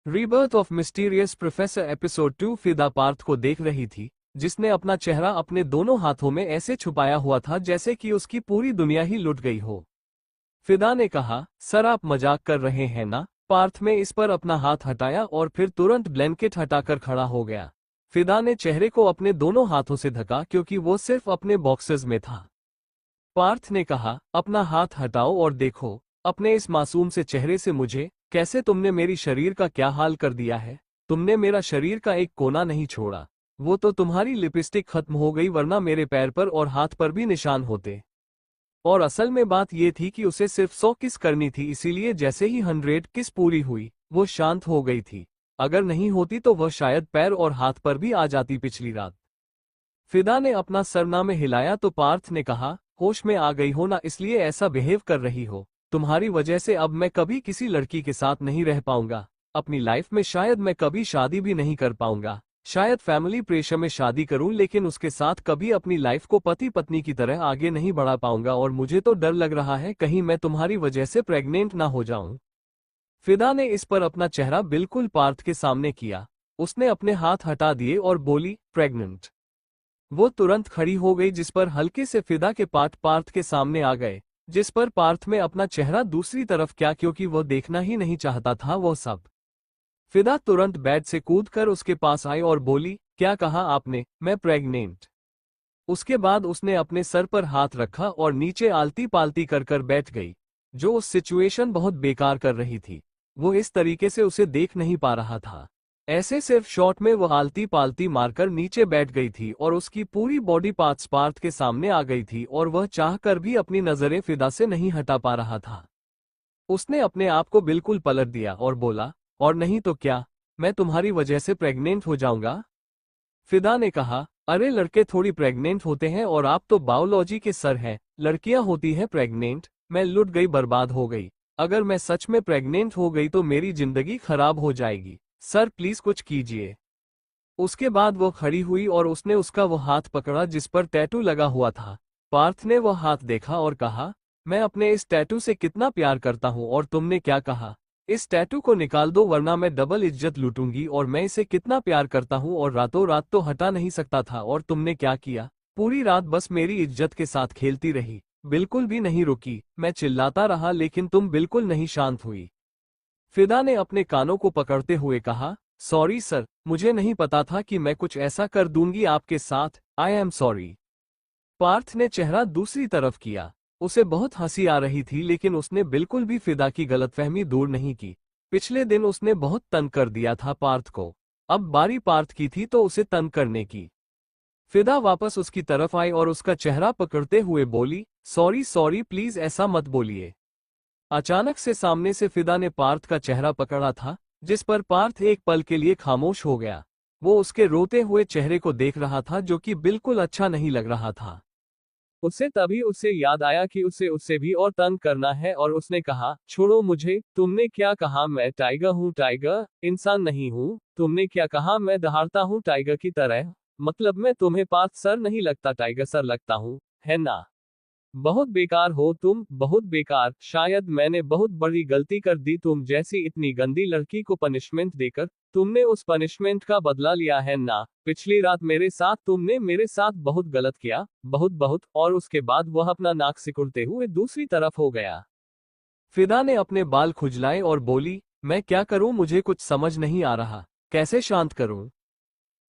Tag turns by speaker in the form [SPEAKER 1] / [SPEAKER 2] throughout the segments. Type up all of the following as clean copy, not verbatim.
[SPEAKER 1] Rebirth of mysterious professor episode 2। फिदा पार्थ को देख रही थी, जिसने अपना चेहरा अपने दोनों हाथों में ऐसे छुपाया हुआ था जैसे कि उसकी पूरी दुनिया ही लुट गई हो। फिदा ने कहा, सर आप मजाक कर रहे हैं ना? पार्थ ने इस पर अपना हाथ हटाया और फिर तुरंत ब्लैंकेट हटाकर खड़ा हो गया। फिदा ने चेहरे को अपने दोनों हाथों से ढका क्योंकि वो सिर्फ अपने बॉक्सेस में था। पार्थ ने कहा, अपना हाथ हटाओ और देखो अपने इस मासूम से चेहरे से मुझे, कैसे तुमने मेरी शरीर का क्या हाल कर दिया है। तुमने मेरा शरीर का एक कोना नहीं छोड़ा। वो तो तुम्हारी लिपस्टिक खत्म हो गई, वरना मेरे पैर पर और हाथ पर भी निशान होते। और असल में बात ये थी कि उसे सिर्फ 100 किस करनी थी, इसीलिए जैसे ही 100 किस पूरी हुई वो शांत हो गई थी। अगर नहीं होती तो वह शायद पैर और हाथ पर भी आ जाती पिछली रात। फिदा ने अपना सरना में हिलाया तो पार्थ ने कहा, होश में आ गई हो ना, इसलिए ऐसा बिहेव कर रही हो। तुम्हारी वजह से अब मैं कभी किसी लड़की के साथ नहीं रह पाऊंगा। अपनी लाइफ में शायद मैं कभी शादी भी नहीं कर पाऊंगा। शायद फैमिली प्रेशर में शादी करूं, लेकिन उसके साथ कभी अपनी लाइफ को पति पत्नी की तरह आगे नहीं बढ़ा पाऊंगा। और मुझे तो डर लग रहा है कहीं मैं तुम्हारी वजह से प्रेग्नेंट ना हो जाऊं। फिदा ने इस पर अपना चेहरा बिल्कुल पार्थ के सामने किया। उसने अपने हाथ हटा दिए और बोली, प्रेग्नेंट। वो तुरंत खड़ी हो गई, जिस पर हल्के से फिदा के पार्ट पार्थ के सामने आ गए, जिस पर पार्थ में अपना चेहरा दूसरी तरफ क्या, क्योंकि वह देखना ही नहीं चाहता था वो सब। फिदा तुरंत बेड से कूदकर उसके पास आई और बोली, क्या कहा आपने? मैं प्रेग्नेंट। उसके बाद उसने अपने सर पर हाथ रखा और नीचे आलती पालती कर बैठ गई, जो उस सिचुएशन बहुत बेकार कर रही थी। वो इस तरीके से उसे देख नहीं पा रहा था। ऐसे सिर्फ शॉट में वह आलती पालती मारकर नीचे बैठ गई थी और उसकी पूरी बॉडी पार्ट्स पार्थ के सामने आ गई थी और वह चाहकर भी अपनी नजरें फिदा से नहीं हटा पा रहा था। उसने अपने आप को बिल्कुल पलट दिया और बोला, और नहीं तो क्या, मैं तुम्हारी वजह से प्रेग्नेंट हो जाऊंगा? फिदा ने कहा, अरे लड़के थोड़ी प्रेग्नेंट होते हैं और आप तो बायोलॉजी के सर हैं, लड़कियां होती हैं प्रेग्नेंट। मैं लुट गई, बर्बाद हो गई। अगर मैं सच में प्रेग्नेंट हो गई तो मेरी जिंदगी खराब हो जाएगी। सर प्लीज कुछ कीजिए। उसके बाद वो खड़ी हुई और उसने उसका वो हाथ पकड़ा जिस पर टैटू लगा हुआ था। पार्थ ने वो हाथ देखा और कहा, मैं अपने इस टैटू से कितना प्यार करता हूँ और तुमने क्या कहा? इस टैटू को निकाल दो वरना मैं डबल इज्जत लूटूंगी। और मैं इसे कितना प्यार करता हूँ और रातों रात तो हटा नहीं सकता था। और तुमने क्या किया? पूरी रात बस मेरी इज्जत के साथ खेलती रही, बिल्कुल भी नहीं रुकी। मैं चिल्लाता रहा लेकिन तुम बिल्कुल नहीं शांत हुई। फिदा ने अपने कानों को पकड़ते हुए कहा, सॉरी सर, मुझे नहीं पता था कि मैं कुछ ऐसा कर दूंगी आपके साथ। I am sorry. पार्थ ने चेहरा दूसरी तरफ किया। उसे बहुत हंसी आ रही थी, लेकिन उसने बिल्कुल भी फिदा की गलतफहमी दूर नहीं की। पिछले दिन उसने बहुत तंग कर दिया था पार्थ को। अब बारी पार्थ की थी तो उसे तंग करने की। फिदा वापस उसकी तरफ आई और उसका चेहरा पकड़ते हुए बोली, सॉरी सॉरी, प्लीज ऐसा मत बोलिए। अचानक से सामने से फिदा ने पार्थ का चेहरा पकड़ा था, जिस पर पार्थ एक पल के लिए खामोश हो गया। वो उसके रोते हुए चेहरे को देख रहा था, जो कि बिल्कुल अच्छा नहीं लग रहा था। उसे तभी उससे याद आया कि उसे उससे भी और तंग करना है और उसने कहा, छोड़ो मुझे। तुमने क्या कहा? मैं टाइगर हूँ? टाइगर इंसान नहीं हूँ। तुमने क्या कहा? मैं दहाड़ता हूँ टाइगर की तरह? मतलब मैं तुम्हें पार्थ सर नहीं लगता, टाइगर सर लगता हूँ, है ना? बहुत बेकार हो तुम, बहुत बेकार। शायद मैंने बहुत बड़ी गलती कर दी तुम जैसी इतनी गंदी लड़की को पनिशमेंट देकर। तुमने उस पनिशमेंट का बदला लिया है ना? पिछली रात मेरे साथ तुमने मेरे साथ बहुत गलत किया, बहुत बहुत। और उसके बाद वह अपना नाक सिकुड़ते हुए दूसरी तरफ हो गया। फिदा ने अपने बाल खुजलाए और बोली, मैं क्या करूं? मुझे कुछ समझ नहीं आ रहा, कैसे शांत करूं?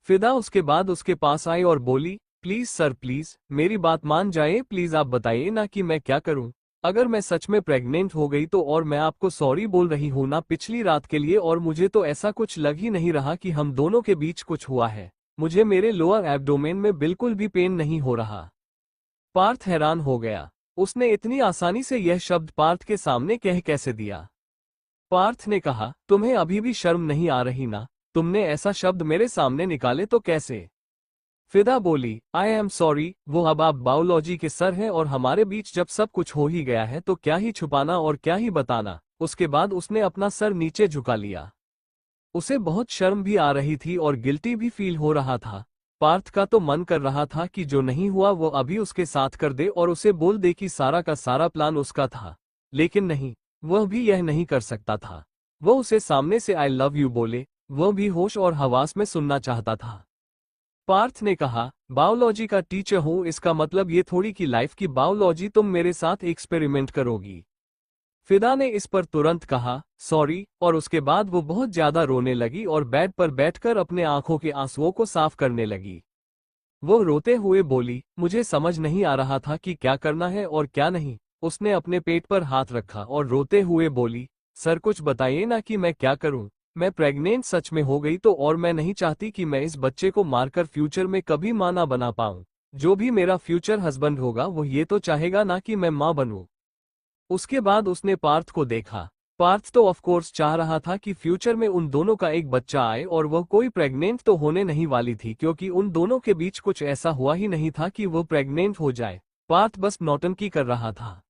[SPEAKER 1] फिदा उसके बाद उसके पास आई और बोली, प्लीज सर प्लीज, मेरी बात मान जाए, प्लीज आप बताइए ना कि मैं क्या करूं। अगर मैं सच में प्रेग्नेंट हो गई तो, और मैं आपको सॉरी बोल रही हूं ना पिछली रात के लिए, और मुझे तो ऐसा कुछ लग ही नहीं रहा कि हम दोनों के बीच कुछ हुआ है। मुझे मेरे लोअर एब्डोमेन में बिल्कुल भी पेन नहीं हो रहा। पार्थ हैरान हो गया। उसने इतनी आसानी से यह शब्द पार्थ के सामने कह कैसे दिया? पार्थ ने कहा, तुम्हें अभी भी शर्म नहीं आ रही ना? तुमने ऐसा शब्द मेरे सामने निकाले तो कैसे? फिदा बोली, आई एम सॉरी। वो अब आप बायोलॉजी के सर हैं और हमारे बीच जब सब कुछ हो ही गया है तो क्या ही छुपाना और क्या ही बताना। उसके बाद उसने अपना सर नीचे झुका लिया। उसे बहुत शर्म भी आ रही थी और गिल्टी भी फील हो रहा था। पार्थ का तो मन कर रहा था कि जो नहीं हुआ वो अभी उसके साथ कर दे और उसे बोल दे कि सारा का सारा प्लान उसका था। लेकिन नहीं, वह भी यह नहीं कर सकता था। वो उसे सामने से आई लव यू बोले, वह भी होश और हवास में सुनना चाहता था। पार्थ ने कहा, बायोलॉजी का टीचर हूं, इसका मतलब ये थोड़ी कि लाइफ की बायोलॉजी तुम मेरे साथ एक्सपेरिमेंट करोगी। फिदा ने इस पर तुरंत कहा, सॉरी, और उसके बाद वो बहुत ज्यादा रोने लगी और बेड पर बैठकर अपने आंखों के आंसुओं को साफ करने लगी। वो रोते हुए बोली, मुझे समझ नहीं आ रहा था कि क्या करना है और क्या नहीं। उसने अपने पेट पर हाथ रखा और रोते हुए बोली, सर कुछ बताइए ना कि मैं क्या करूं। मैं प्रेग्नेंट सच में हो गई तो, और मैं नहीं चाहती कि मैं इस बच्चे को मारकर फ्यूचर में कभी मां ना बना पाऊं। जो भी मेरा फ्यूचर हस्बैंड होगा वो ये तो चाहेगा ना कि मैं मां बनूं। उसके बाद उसने पार्थ को देखा। पार्थ तो ऑफ कोर्स चाह रहा था कि फ्यूचर में उन दोनों का एक बच्चा आए, और वह कोई प्रेग्नेंट तो होने नहीं वाली थी क्योंकि उन दोनों के बीच कुछ ऐसा हुआ ही नहीं था कि वो प्रेग्नेंट हो जाए। पार्थ बस नौटंकी कर रहा था।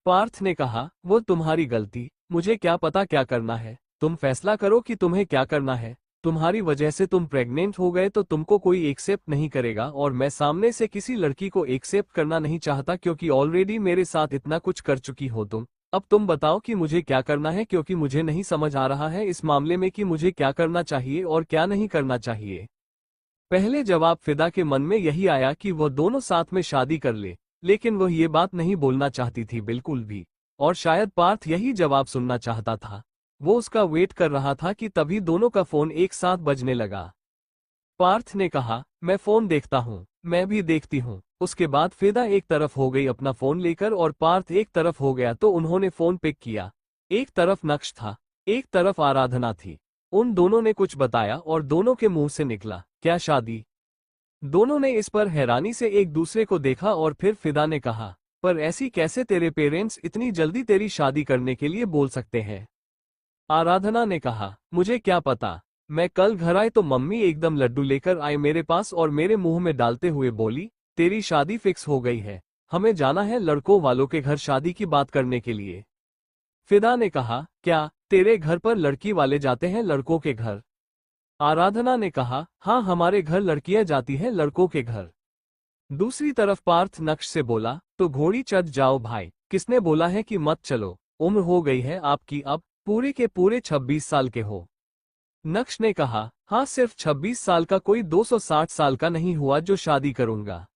[SPEAKER 1] पार्थ ने कहा, वो तुम्हारी गलती, मुझे क्या पता क्या करना है। तुम फैसला करो कि तुम्हें क्या करना है। तुम्हारी वजह से तुम प्रेग्नेंट हो गए तो तुमको कोई एक्सेप्ट नहीं करेगा, और मैं सामने से किसी लड़की को एक्सेप्ट करना नहीं चाहता क्योंकि ऑलरेडी मेरे साथ इतना कुछ कर चुकी हो तुम। अब तुम बताओ कि मुझे क्या करना है, क्योंकि मुझे नहीं समझ आ रहा है इस मामले में कि मुझे क्या करना चाहिए और क्या नहीं करना चाहिए। पहले जवाब फिदा के मन में यही आया कि वह दोनों साथ में शादी कर ले, लेकिन वह ये बात नहीं बोलना चाहती थी बिल्कुल भी, और शायद पार्थ यही जवाब सुनना चाहता था। वो उसका वेट कर रहा था कि तभी दोनों का फोन एक साथ बजने लगा। पार्थ ने कहा, मैं फोन देखता हूँ। मैं भी देखती हूँ। उसके बाद फिदा एक तरफ हो गई अपना फोन लेकर और पार्थ एक तरफ हो गया, तो उन्होंने फोन पिक किया। एक तरफ नक्श था, एक तरफ आराधना थी। उन दोनों ने कुछ बताया और दोनों के मुंह से निकला, क्या शादी। दोनों ने इस पर हैरानी से एक दूसरे को देखा और फिर फिदा ने कहा, पर ऐसी कैसे तेरे पेरेंट्स इतनी जल्दी तेरी शादी करने के लिए बोल सकते हैं। आराधना ने कहा, मुझे क्या पता। मैं कल घर आई तो मम्मी एकदम लड्डू लेकर आई मेरे पास और मेरे मुंह में डालते हुए बोली, तेरी शादी फिक्स हो गई है, हमें जाना है लड़कों वालों के घर शादी की बात करने के लिए। फिदा ने कहा, क्या तेरे घर पर लड़की वाले जाते हैं लड़कों के घर। आराधना ने कहा, हाँ हमारे घर लड़कियां जाती हैं लड़कों के घर। दूसरी तरफ पार्थ नक्श से बोला, तो घोड़ी चढ़ जाओ भाई, किसने बोला है कि मत चलो। उम्र हो गई है आपकी, अब पूरे के पूरे 26 साल के हो। नक्श ने कहा, हाँ सिर्फ 26 साल का, कोई 260 साल का नहीं हुआ जो शादी करूंगा।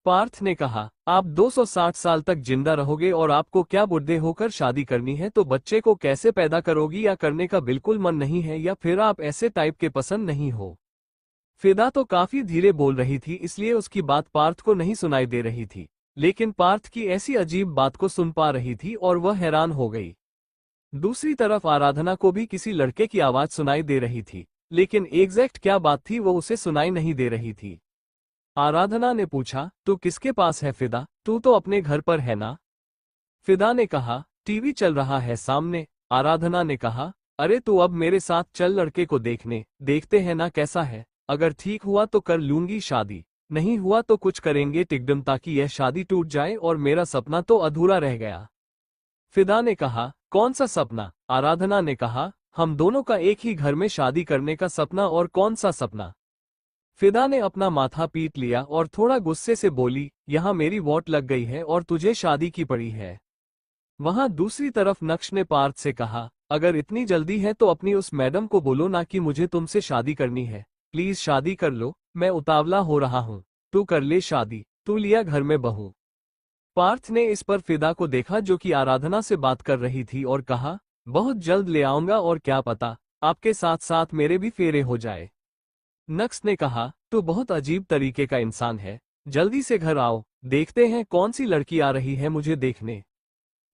[SPEAKER 1] पार्थ ने कहा, आप 260 साल तक जिंदा रहोगे और आपको क्या बुढ़े होकर शादी करनी है, तो बच्चे को कैसे पैदा करोगी, या करने का बिल्कुल मन नहीं है, या फिर आप ऐसे टाइप के पसंद नहीं हो। फिदा तो काफी धीरे बोल रही थी, इसलिए उसकी बात पार्थ को नहीं सुनाई दे रही थी, लेकिन पार्थ की ऐसी अजीब बात को सुन पा रही थी और वह हैरान हो गई। दूसरी तरफ आराधना को भी किसी लड़के की आवाज सुनाई दे रही थी, लेकिन एग्जैक्ट क्या बात थी वो उसे सुनाई नहीं दे रही थी। आराधना ने पूछा, तू किसके पास है फिदा, तू तो अपने घर पर है ना। फिदा ने कहा, टीवी चल रहा है सामने। आराधना ने कहा, अरे तू अब मेरे साथ चल लड़के को देखने, देखते हैं ना कैसा है। अगर ठीक हुआ तो कर लूंगी शादी, नहीं हुआ तो कुछ करेंगे टिकडम, ताकि यह शादी टूट जाए और मेरा सपना तो अधूरा रह गया। फिदा ने कहा, कौन सा सपना। आराधना ने कहा, हम दोनों का एक ही घर में शादी करने का सपना। और कौन सा सपना। फिदा ने अपना माथा पीट लिया और थोड़ा गुस्से से बोली, यहाँ मेरी वोट लग गई है और तुझे शादी की पड़ी है। वहां दूसरी तरफ नक्श ने पार्थ से कहा, अगर इतनी जल्दी है तो अपनी उस मैडम को बोलो ना कि मुझे तुमसे शादी करनी है। प्लीज शादी कर लो, मैं उतावला हो रहा हूँ। तू कर ले शादी, तू लिया घर में बहू। पार्थ ने इस पर फिदा को देखा जो कि आराधना से बात कर रही थी, और कहा, बहुत जल्द ले आऊंगा, और क्या पता आपके साथ साथ मेरे भी फेरे हो जाए। नक्श ने कहा, तू बहुत अजीब तरीके का इंसान है, जल्दी से घर आओ, देखते हैं कौन सी लड़की आ रही है मुझे देखने।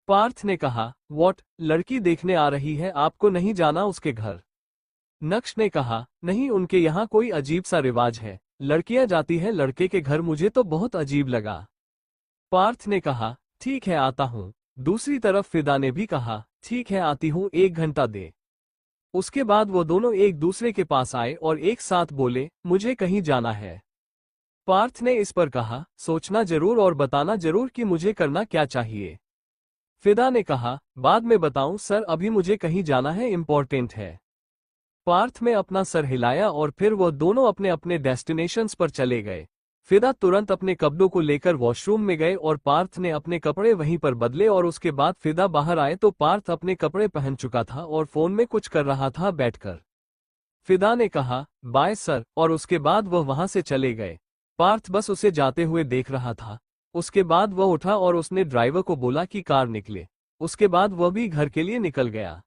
[SPEAKER 1] पार्थ ने कहा, व्हाट, लड़की देखने आ रही है, आपको नहीं जाना उसके घर। नक्श ने कहा, नहीं, उनके यहाँ कोई अजीब सा रिवाज है, लड़कियां जाती है लड़के के घर, मुझे तो बहुत अजीब लगा। पार्थ ने कहा, ठीक है आता हूँ। दूसरी तरफ फिदा ने भी कहा, ठीक है आती हूँ, 1 घंटा दे। उसके बाद वो दोनों एक दूसरे के पास आए और एक साथ बोले, मुझे कहीं जाना है। पार्थ ने इस पर कहा, सोचना जरूर और बताना जरूर कि मुझे करना क्या चाहिए। फिदा ने कहा, बाद में बताऊं सर, अभी मुझे कहीं जाना है, इम्पोर्टेंट है। पार्थ ने अपना सर हिलाया और फिर वो दोनों अपने अपने डेस्टिनेशंस पर चले गए। फिदा तुरंत अपने कपड़ों को लेकर वॉशरूम में गए और पार्थ ने अपने कपड़े वहीं पर बदले और उसके बाद फिदा बाहर आए तो पार्थ अपने कपड़े पहन चुका था और फोन में कुछ कर रहा था बैठकर। फिदा ने कहा, बाय सर, और उसके बाद वह वहां से चले गए। पार्थ बस उसे जाते हुए देख रहा था। उसके बाद वह उठा और उसने ड्राइवर को बोला कि कार निकले। उसके बाद वह भी घर के लिए निकल गया।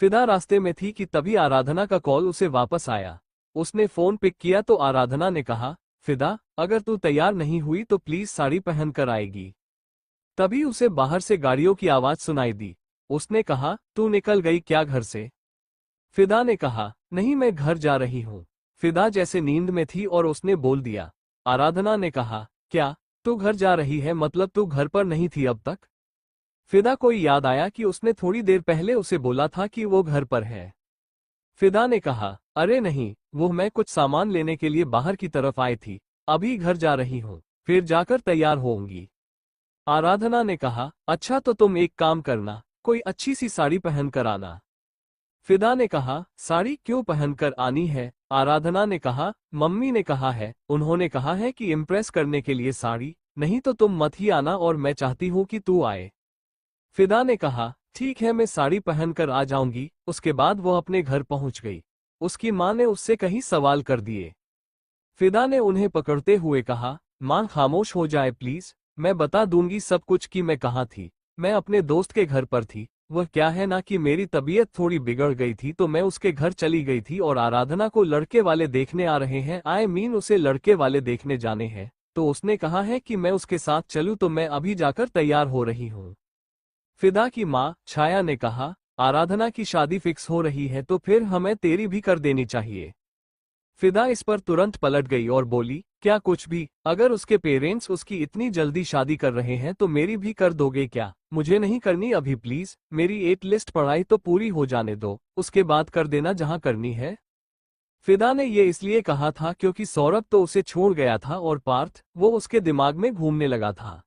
[SPEAKER 1] फिदा रास्ते में थी कि तभी आराधना का कॉल उसे वापस आया। उसने फोन पिक किया तो आराधना ने कहा, फिदा, अगर तू तैयार नहीं हुई तो प्लीज साड़ी पहन कर आएगी। तभी उसे बाहर से गाड़ियों की आवाज सुनाई दी। उसने कहा, तू निकल गई क्या घर से? फिदा ने कहा, नहीं, मैं घर जा रही हूँ। फिदा जैसे नींद में थी और उसने बोल दिया। आराधना ने कहा, क्या तू घर जा रही है? मतलब तू घर पर नहीं थी अब तक? फिदा को याद आया कि उसने थोड़ी देर पहले उसे बोला था कि वो घर पर है। फिदा ने कहा, अरे नहीं, वो मैं कुछ सामान लेने के लिए बाहर की तरफ आई थी, अभी घर जा रही हूँ, फिर जाकर तैयार होंगी। आराधना ने कहा, अच्छा तो तुम एक काम करना, कोई अच्छी सी साड़ी पहन कर आना। फिदा ने कहा, साड़ी क्यों पहनकर आनी है? आराधना ने कहा, मम्मी ने कहा है, उन्होंने कहा है कि इम्प्रेस करने के लिए साड़ी, नहीं तो तुम मत ही आना और मैं चाहती हूँ कि तू आए। फिदा ने कहा, ठीक है, मैं साड़ी पहनकर आ जाऊंगी। उसके बाद वो अपने घर पहुंच गई। उसकी मां ने उससे कई सवाल कर दिए। फिदा ने उन्हें पकड़ते हुए कहा, मां खामोश हो जाए प्लीज, मैं बता दूंगी सब कुछ कि मैं कहाँ थी। मैं अपने दोस्त के घर पर थी। वह क्या है ना कि मेरी तबीयत थोड़ी बिगड़ गई थी तो मैं उसके घर चली गई थी और आराधना को लड़के वाले देखने आ रहे हैं, उसे लड़के वाले देखने जाने हैं, तो उसने कहा है कि मैं उसके साथ चलूं, तो मैं अभी जाकर तैयार हो रही हूँ। फिदा की मां छाया ने कहा, आराधना की शादी फिक्स हो रही है तो फिर हमें तेरी भी कर देनी चाहिए। फिदा इस पर तुरंत पलट गई और बोली, क्या कुछ भी? अगर उसके पेरेंट्स उसकी इतनी जल्दी शादी कर रहे हैं तो मेरी भी कर दोगे क्या? मुझे नहीं करनी अभी प्लीज, मेरी 8 लिस्ट पढ़ाई तो पूरी हो जाने दो, उसके बाद कर देना जहां करनी है। फिदा ने ये इसलिए कहा था क्योंकि सौरभ तो उसे छोड़ गया था और पार्थ, वो उसके दिमाग में घूमने लगा था।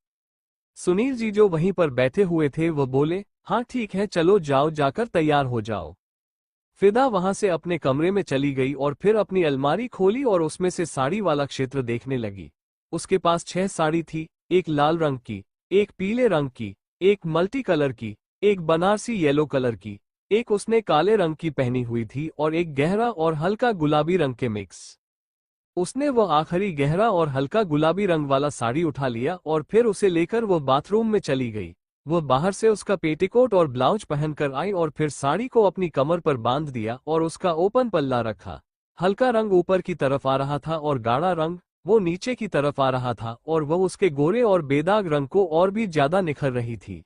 [SPEAKER 1] सुनील जी जो वहीं पर बैठे हुए थे वो बोले, हाँ ठीक है, चलो जाओ, जाकर तैयार हो जाओ। फिदा वहां से अपने कमरे में चली गई और फिर अपनी अलमारी खोली और उसमें से साड़ी वाला क्षेत्र देखने लगी। उसके पास 6 साड़ी थी, एक लाल रंग की, एक पीले रंग की, एक मल्टी कलर की, एक बनारसी येलो कलर की, एक उसने काले रंग की पहनी हुई थी और एक गहरा और हल्का गुलाबी रंग के मिक्स। उसने वो आखिरी गहरा और हल्का गुलाबी रंग वाला साड़ी उठा लिया और फिर उसे लेकर वो बाथरूम में चली गई। वो बाहर से उसका पेटीकोट और ब्लाउज पहनकर आई और फिर साड़ी को अपनी कमर पर बांध दिया और उसका ओपन पल्ला रखा। हल्का रंग ऊपर की तरफ आ रहा था और गाढ़ा रंग वो नीचे की तरफ आ रहा था और वह उसके गोरे और बेदाग रंग को और भी ज्यादा निखर रही थी।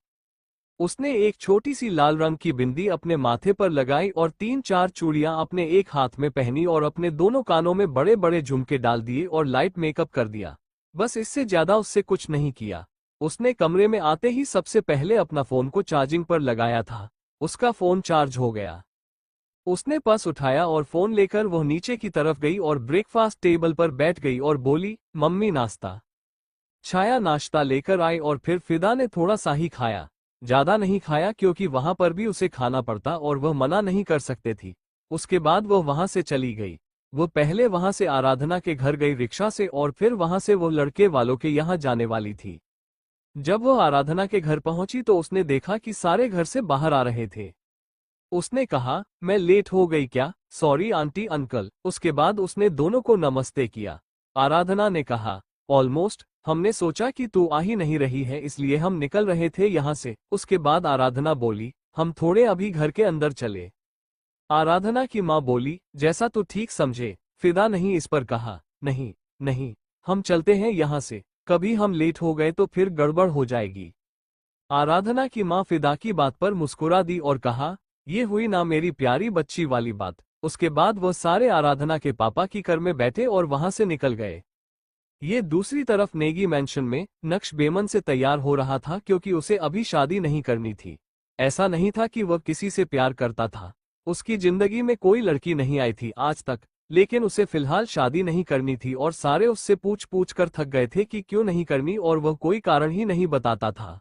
[SPEAKER 1] उसने एक छोटी सी लाल रंग की बिंदी अपने माथे पर लगाई और 3-4 चूड़ियां अपने एक हाथ में पहनी और अपने दोनों कानों में बड़े बड़े झुमके डाल दिए और लाइट मेकअप कर दिया। बस इससे ज्यादा उससे कुछ नहीं किया। उसने कमरे में आते ही सबसे पहले अपना फोन को चार्जिंग पर लगाया था। उसका फोन चार्ज हो गया। उसने पर्स उठाया और फोन लेकर वह नीचे की तरफ गई और ब्रेकफास्ट टेबल पर बैठ गई और बोली, मम्मी नाश्ता। छाया नाश्ता लेकर आई और फिर फिदा ने थोड़ा सा ही खाया, ज्यादा नहीं खाया क्योंकि वहां पर भी उसे खाना पड़ता और वह मना नहीं कर सकते थी। उसके बाद वह वहां से चली गई। वो पहले वहां से आराधना के घर गई रिक्शा से और फिर वहां से वो लड़के वालों के यहाँ जाने वाली थी। जब वह आराधना के घर पहुंची तो उसने देखा कि सारे घर से बाहर आ रहे थे। उसने कहा, मैं लेट हो गई क्या? Sorry aunty uncle. उसके बाद उसने दोनों को नमस्ते किया। आराधना ने कहा, ऑलमोस्ट, हमने सोचा कि तू आ ही नहीं रही है इसलिए हम निकल रहे थे यहाँ से। उसके बाद आराधना बोली, हम थोड़े अभी घर के अंदर चले। आराधना की माँ बोली, जैसा तू ठीक समझे। फिदा नहीं इस पर कहा, नहीं नहीं, हम चलते हैं यहाँ से, कभी हम लेट हो गए तो फिर गड़बड़ हो जाएगी। आराधना की माँ फिदा की बात पर मुस्कुरा दी और कहा, ये हुई ना मेरी प्यारी बच्ची वाली बात। उसके बाद वह सारे आराधना के पापा की कार में बैठे और वहां से निकल गए। ये दूसरी तरफ नेगी मैंशन में नक्श बेमन से तैयार हो रहा था क्योंकि उसे अभी शादी नहीं करनी थी। ऐसा नहीं था कि वह किसी से प्यार करता था। उसकी जिंदगी में कोई लड़की नहीं आई थी आज तक, लेकिन उसे फिलहाल शादी नहीं करनी थी और सारे उससे पूछ पूछ कर थक गए थे कि क्यों नहीं करनी और वह कोई कारण ही नहीं बताता था।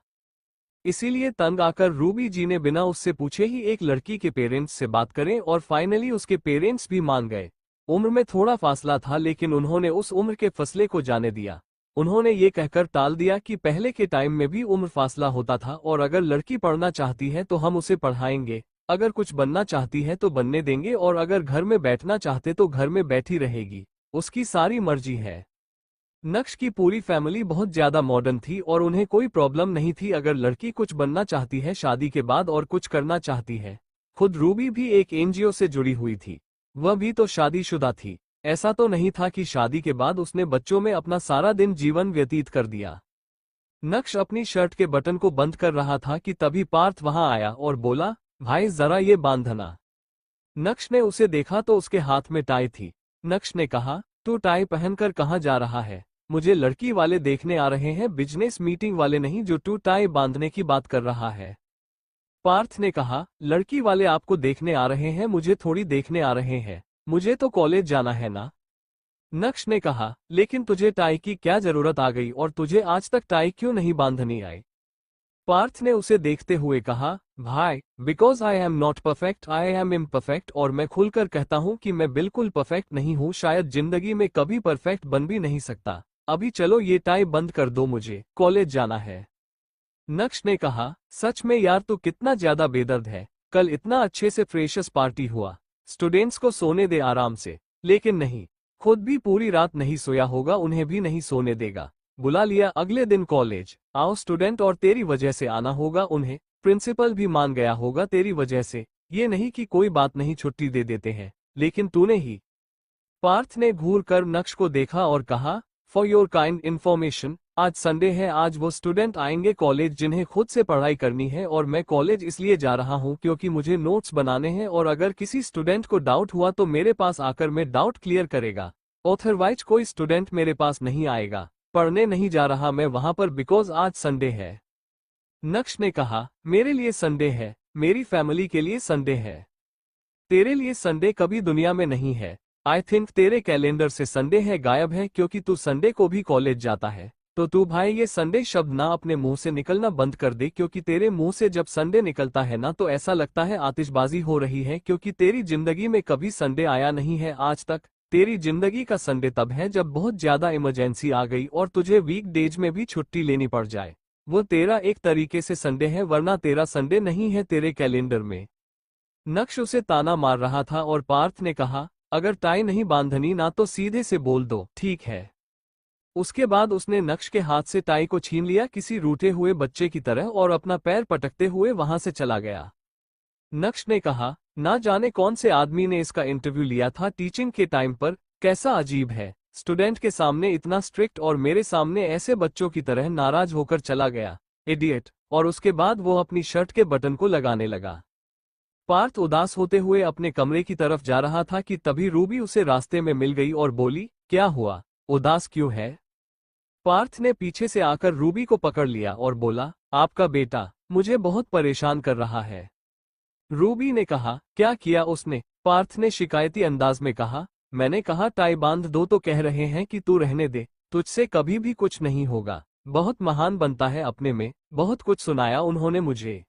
[SPEAKER 1] इसीलिए तंग आकर रूबी जी ने बिना उससे पूछे ही एक लड़की के पेरेंट्स से बात करें और फाइनली उसके पेरेंट्स भी मान गए। उम्र में थोड़ा फासला था, लेकिन उन्होंने उस उम्र के फसले को जाने दिया। उन्होंने ये कहकर टाल दिया कि पहले के टाइम में भी उम्र फासला होता था, और अगर लड़की पढ़ना चाहती है तो हम उसे पढ़ाएंगे, अगर कुछ बनना चाहती है तो बनने देंगे, और अगर घर में बैठना चाहते तो घर में बैठी रहेगी, उसकी सारी मर्जी है। नक्श की पूरी फैमिली बहुत ज्यादा मॉडर्न थी और उन्हें कोई प्रॉब्लम नहीं थी अगर लड़की कुछ बनना चाहती है शादी के बाद और कुछ करना चाहती है। खुद रूबी भी एक एनजीओ से जुड़ी हुई थी, वह भी तो शादीशुदा थी। ऐसा तो नहीं था कि शादी के बाद उसने बच्चों में अपना सारा दिन जीवन व्यतीत कर दिया। नक्श अपनी शर्ट के बटन को बंद कर रहा था कि तभी पार्थ वहां आया और बोला, भाई जरा ये बांधना। नक्श ने उसे देखा तो उसके हाथ में टाई थी। नक्श ने कहा, तू टाई पहनकर कहाँ जा रहा है? मुझे लड़की वाले देखने आ रहे हैं, बिजनेस मीटिंग वाले नहीं जो तू टाई बांधने की बात कर रहा है। पार्थ ने कहा, लड़की वाले आपको देखने आ रहे हैं, मुझे थोड़ी देखने आ रहे हैं, मुझे तो कॉलेज जाना है ना। नक्श ने कहा, लेकिन तुझे टाई की क्या जरूरत आ गई और तुझे आज तक टाई क्यों नहीं बांधनी आई? पार्थ ने उसे देखते हुए कहा, भाई because I am not perfect, I am imperfect, और मैं खुलकर कहता हूं कि मैं बिल्कुल परफेक्ट नहीं हूं, शायद जिंदगी में कभी परफेक्ट बन भी नहीं सकता। अभी चलो ये टाई बंद कर दो, मुझे कॉलेज जाना है। नक्श ने कहा, सच में यार तू कितना ज्यादा बेदर्द है, कल इतना अच्छे से फ्रेशर्स पार्टी हुआ, स्टूडेंट्स को सोने दे आराम से, लेकिन नहीं, खुद भी पूरी रात नहीं सोया होगा, उन्हें भी नहीं सोने देगा। बुला लिया अगले दिन कॉलेज, आओ स्टूडेंट, और तेरी वजह से आना होगा उन्हें, प्रिंसिपल भी मान गया होगा तेरी वजह से, ये नहीं कि कोई बात नहीं छुट्टी दे देते हैं, लेकिन तूने ही। पार्थ ने घूर कर नक्श को देखा और कहा, फॉर योर काइंड इन्फॉर्मेशन, आज संडे है, आज वो स्टूडेंट आएंगे कॉलेज जिन्हें खुद से पढ़ाई करनी है, और मैं कॉलेज इसलिए जा रहा हूं क्योंकि मुझे नोट्स बनाने हैं, और अगर किसी स्टूडेंट को डाउट हुआ तो मेरे पास आकर मैं डाउट क्लियर करेगा, अदरवाइज कोई स्टूडेंट मेरे पास नहीं आएगा। पढ़ने नहीं जा रहा मैं वहां पर बिकॉज आज संडे है। नक्श ने कहा, मेरे लिए संडे है, मेरी फैमिली के लिए संडे है, तेरे लिए संडे कभी दुनिया में नहीं है। आई थिंक तेरे कैलेंडर से संडे है गायब है, क्योंकि तू संडे को भी कॉलेज जाता है। तो तू भाई ये संडे शब्द ना अपने मुंह से निकलना बंद कर दे, क्योंकि तेरे मुंह से जब संडे निकलता है ना तो ऐसा लगता है आतिशबाजी हो रही है, क्योंकि तेरी जिंदगी में कभी संडे आया नहीं है आज तक। तेरी जिंदगी का संडे तब है जब बहुत ज्यादा इमरजेंसी आ गई और तुझे वीक डेज में भी छुट्टी लेनी पड़ जाए, वो तेरा एक तरीके से संडे है, वरना तेरा संडे नहीं है तेरे कैलेंडर में। नक्श उसे ताना मार रहा था और पार्थ ने कहा, अगर टाई नहीं बांधनी ना तो सीधे से बोल दो, ठीक है। उसके बाद उसने नक्श के हाथ से टाई को छीन लिया किसी रूठे हुए बच्चे की तरह और अपना पैर पटकते हुए वहां से चला गया। नक्श ने कहा, ना जाने कौन से आदमी ने इसका इंटरव्यू लिया था टीचिंग के टाइम पर, कैसा अजीब है, स्टूडेंट के सामने इतना स्ट्रिक्ट और मेरे सामने ऐसे बच्चों की तरह नाराज होकर चला गया, इडियट। और उसके बाद वो अपनी शर्ट के बटन को लगाने लगा। पार्थ उदास होते हुए अपने कमरे की तरफ जा रहा था कि तभी रूबी उसे रास्ते में मिल गई और बोली, क्या हुआ, उदास क्यों है? पार्थ ने पीछे से आकर रूबी को पकड़ लिया और बोला, आपका बेटा मुझे बहुत परेशान कर रहा है। रूबी ने कहा, क्या किया उसने? पार्थ ने शिकायती अंदाज में कहा, मैंने कहा टाई बांध दो तो कह रहे हैं कि तू रहने दे, तुझसे कभी भी कुछ नहीं होगा, बहुत महान बनता है अपने में, बहुत कुछ सुनाया उन्होंने मुझे।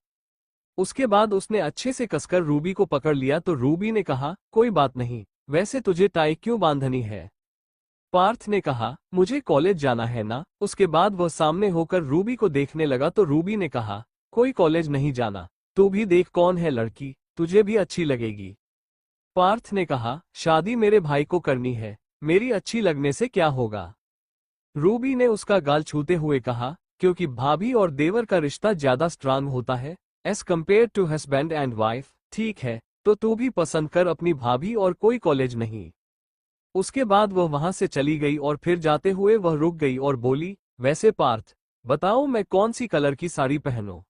[SPEAKER 1] उसके बाद उसने अच्छे से कसकर रूबी को पकड़ लिया तो रूबी ने कहा, कोई बात नहीं, वैसे तुझे टाई क्यों बांधनी है? पार्थ ने कहा, मुझे कॉलेज जाना है ना। उसके बाद वह सामने होकर रूबी को देखने लगा तो रूबी ने कहा, कोई कॉलेज नहीं जाना, तू भी देख कौन है लड़की, तुझे भी अच्छी लगेगी। पार्थ ने कहा, शादी मेरे भाई को करनी है, मेरी अच्छी लगने से क्या होगा? रूबी ने उसका गाल छूते हुए कहा, क्योंकि भाभी और देवर का रिश्ता ज्यादा स्ट्रांग होता है as compare to husband and wife. ठीक है, तो तू भी पसंद कर अपनी भाभी और कोई कॉलेज नहीं। उसके बाद वह वहां से चली गई और फिर जाते हुए वह रुक गई और बोली, वैसे पार्थ बताओ मैं कौन सी कलर की साड़ी पहनूं?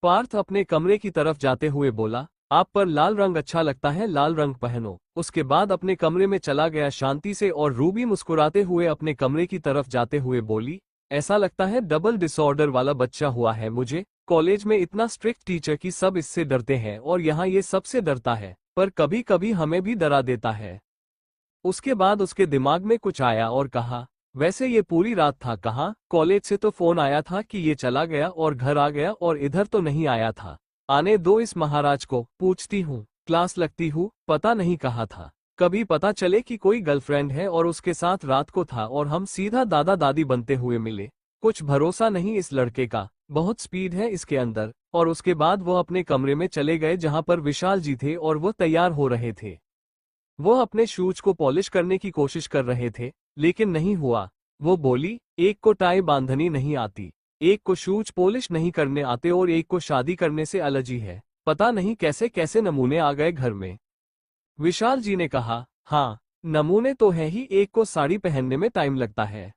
[SPEAKER 1] पार्थ अपने कमरे की तरफ जाते हुए बोला, आप पर लाल रंग अच्छा लगता है, लाल रंग पहनो। उसके बाद अपने कमरे में चला गया शांति से और रूबी मुस्कुराते हुए अपने कमरे की तरफ जाते हुए बोली, ऐसा लगता है डबल डिसऑर्डर वाला बच्चा हुआ है मुझे, कॉलेज में इतना स्ट्रिक्ट टीचर की सब इससे डरते हैं और यहाँ ये सबसे डरता है, पर कभी कभी हमें भी डरा देता है। उसके बाद उसके दिमाग में कुछ आया और कहा, वैसे ये पूरी रात था कहाँ? कॉलेज से तो फोन आया था कि ये चला गया और घर आ गया और इधर तो नहीं आया था। आने दो इस महाराज को, पूछती हूँ, क्लास लगती हूँ, पता नहीं कहाँ था। कभी पता चले कि कोई गर्लफ्रेंड है और उसके साथ रात को था और हम सीधा दादा दादी बनते हुए मिले। कुछ भरोसा नहीं इस लड़के का, बहुत स्पीड है इसके अंदर। और उसके बाद वो अपने कमरे में चले गए जहां पर विशाल जी थे और वो तैयार हो रहे थे। वो अपने शूज को पॉलिश करने की कोशिश कर रहे थे, लेकिन नहीं हुआ। वो बोली, एक को टाई बांधनी नहीं आती, एक को शूज पॉलिश नहीं करने आते और एक को शादी करने से एलर्जी है। पता नहीं कैसे कैसे नमूने आ गए घर में। विशाल जी ने कहा, हाँ, नमूने तो है ही, एक को साड़ी पहनने में टाइम लगता है।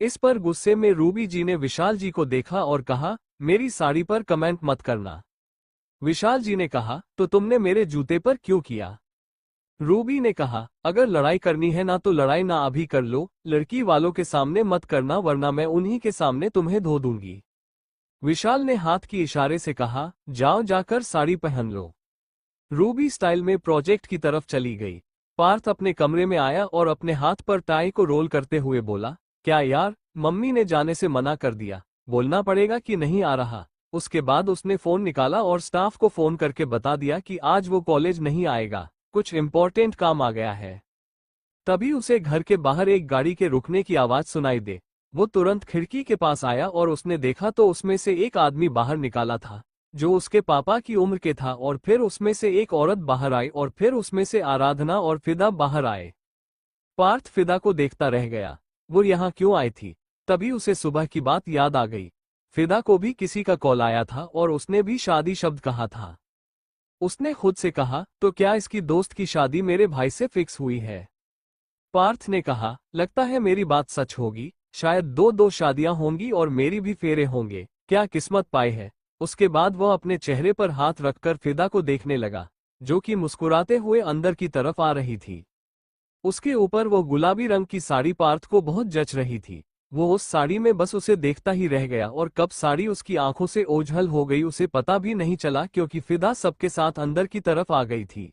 [SPEAKER 1] इस पर गुस्से में रूबी जी ने विशाल जी को देखा और कहा, मेरी साड़ी पर कमेंट मत करना। विशाल जी ने कहा, तो तुमने मेरे जूते पर क्यों किया? रूबी ने कहा, अगर लड़ाई करनी है ना तो लड़ाई ना अभी कर लो, लड़की वालों के सामने मत करना वरना मैं उन्हीं के सामने तुम्हें धो दूंगी। विशाल ने हाथ की इशारे से कहा, जाओ जाकर साड़ी पहन लो। रूबी स्टाइल में प्रोजेक्ट की तरफ चली गई। पार्थ अपने कमरे में आया और अपने हाथ पर टाई को रोल करते हुए बोला, क्या यार, मम्मी ने जाने से मना कर दिया, बोलना पड़ेगा कि नहीं आ रहा। उसके बाद उसने फोन निकाला और स्टाफ को फोन करके बता दिया कि आज वो कॉलेज नहीं आएगा, कुछ इम्पोर्टेंट काम आ गया है। तभी उसे घर के बाहर एक गाड़ी के रुकने की आवाज सुनाई दे। वो तुरंत खिड़की के पास आया और उसने देखा तो उसमें से एक आदमी बाहर निकाला था, जो उसके पापा की उम्र के था, और फिर उसमें से एक औरत बाहर आई और फिर उसमें से आराधना और फिदा बाहर आए। पार्थ फिदा को देखता रह गया, वो यहाँ क्यों आई थी? तभी उसे सुबह की बात याद आ गई। फिदा को भी किसी का कॉल आया था और उसने भी शादी शब्द कहा था। उसने खुद से कहा, तो क्या इसकी दोस्त की शादी मेरे भाई से फिक्स हुई है? पार्थ ने कहा, लगता है मेरी बात सच होगी, शायद दो दो शादियां होंगी और मेरी भी फेरे होंगे, क्या किस्मत पाई है। उसके बाद वह अपने चेहरे पर हाथ रखकर फिदा को देखने लगा, जो कि मुस्कुराते हुए अंदर की तरफ आ रही थी। उसके ऊपर वो गुलाबी रंग की साड़ी पार्थ को बहुत जच रही थी। वो उस साड़ी में बस उसे देखता ही रह गया और कब साड़ी उसकी आंखों से ओझल हो गई उसे पता भी नहीं चला, क्योंकि फिदा सबके साथ अंदर की तरफ आ गई थी।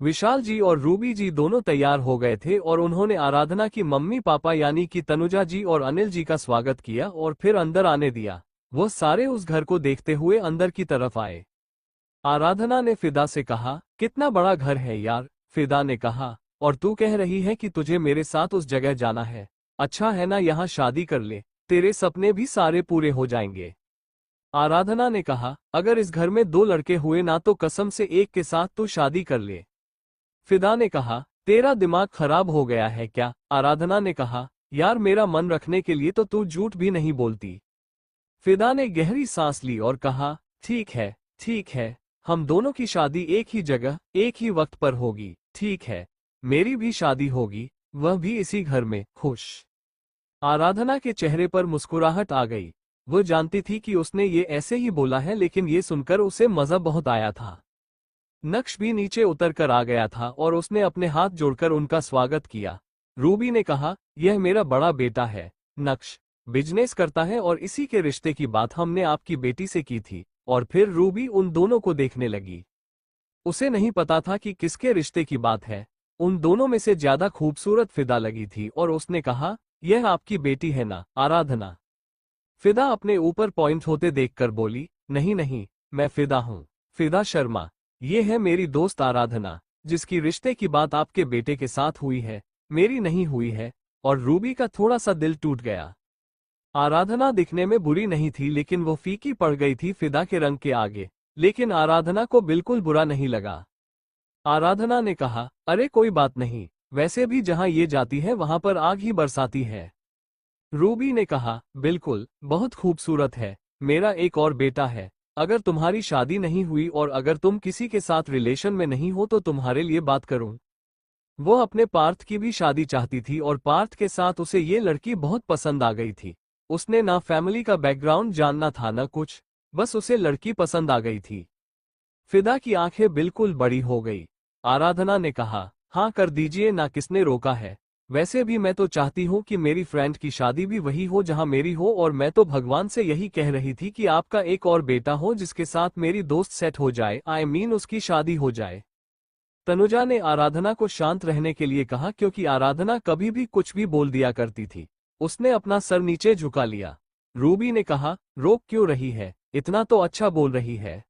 [SPEAKER 1] विशाल जी और रूबी जी दोनों तैयार हो गए थे और उन्होंने आराधना की मम्मी पापा यानी कि तनुजा जी और अनिल जी का स्वागत किया और फिर अंदर आने दिया। वो सारे उस घर को देखते हुए अंदर की तरफ आए। आराधना ने फिदा से कहा, कितना बड़ा घर है यार। फिदा ने कहा, और तू कह रही है कि तुझे मेरे साथ उस जगह जाना है? अच्छा है ना, यहाँ शादी कर ले, तेरे सपने भी सारे पूरे हो जाएंगे। आराधना ने कहा, अगर इस घर में दो लड़के हुए ना तो कसम से एक के साथ तू शादी कर ले। फिदा ने कहा, तेरा दिमाग खराब हो गया है क्या? आराधना ने कहा, यार मेरा मन रखने के लिए तो तू झूठ भी नहीं बोलती। फिदा ने गहरी सांस ली और कहा, ठीक है, हम दोनों की शादी एक ही जगह एक ही वक्त पर होगी, ठीक है, मेरी भी शादी होगी, वह भी इसी घर में, खुश। आराधना के चेहरे पर मुस्कुराहट आ गई। वो जानती थी कि उसने ये ऐसे ही बोला है, लेकिन ये सुनकर उसे मजा बहुत आया था। नक्श भी नीचे उतर कर आ गया था और उसने अपने हाथ जोड़कर उनका स्वागत किया। रूबी ने कहा, यह मेरा बड़ा बेटा है, नक्श बिजनेस करता है और इसी के रिश्ते की बात हमने आपकी बेटी से की थी। और फिर रूबी उन दोनों को देखने लगी। उसे नहीं पता था कि किसके रिश्ते की बात है। उन दोनों में से ज्यादा खूबसूरत फिदा लगी थी और उसने कहा, यह आपकी बेटी है ना, आराधना? फिदा अपने ऊपर पॉइंट होते देखकर बोली, नहीं नहीं, मैं फिदा हूँ, फिदा शर्मा। ये है मेरी दोस्त आराधना, जिसकी रिश्ते की बात आपके बेटे के साथ हुई है, मेरी नहीं हुई है। और रूबी का थोड़ा सा दिल टूट गया। आराधना दिखने में बुरी नहीं थी, लेकिन वो फीकी पड़ गई थी फिदा के रंग के आगे। लेकिन आराधना को बिल्कुल बुरा नहीं लगा। आराधना ने कहा, अरे कोई बात नहीं, वैसे भी जहां ये जाती है वहां पर आग ही बरसाती है। रूबी ने कहा, बिल्कुल, बहुत खूबसूरत है, मेरा एक और बेटा है। अगर तुम्हारी शादी नहीं हुई और अगर तुम किसी के साथ रिलेशन में नहीं हो तो तुम्हारे लिए बात करूं। वो अपने पार्थ की भी शादी चाहती थी और पार्थ के साथ उसे ये लड़की बहुत पसंद आ गई थी। उसने ना फैमिली का बैकग्राउंड जानना था ना कुछ, बस उसे लड़की पसंद आ गई थी। फिदा की आंखें बिल्कुल बड़ी हो गई। आराधना ने कहा, हाँ कर दीजिए ना, किसने रोका है? वैसे भी मैं तो चाहती हूँ कि मेरी फ्रेंड की शादी भी वही हो जहाँ मेरी हो, और मैं तो भगवान से यही कह रही थी कि आपका एक और बेटा हो जिसके साथ मेरी दोस्त सेट हो जाए, आई मीन उसकी शादी हो जाए। तनुजा ने आराधना को शांत रहने के लिए कहा, क्योंकि आराधना कभी भी कुछ भी बोल दिया करती थी। उसने अपना सर नीचे झुका लिया। रूबी ने कहा, रोक क्यों रही है, इतना तो अच्छा बोल रही है।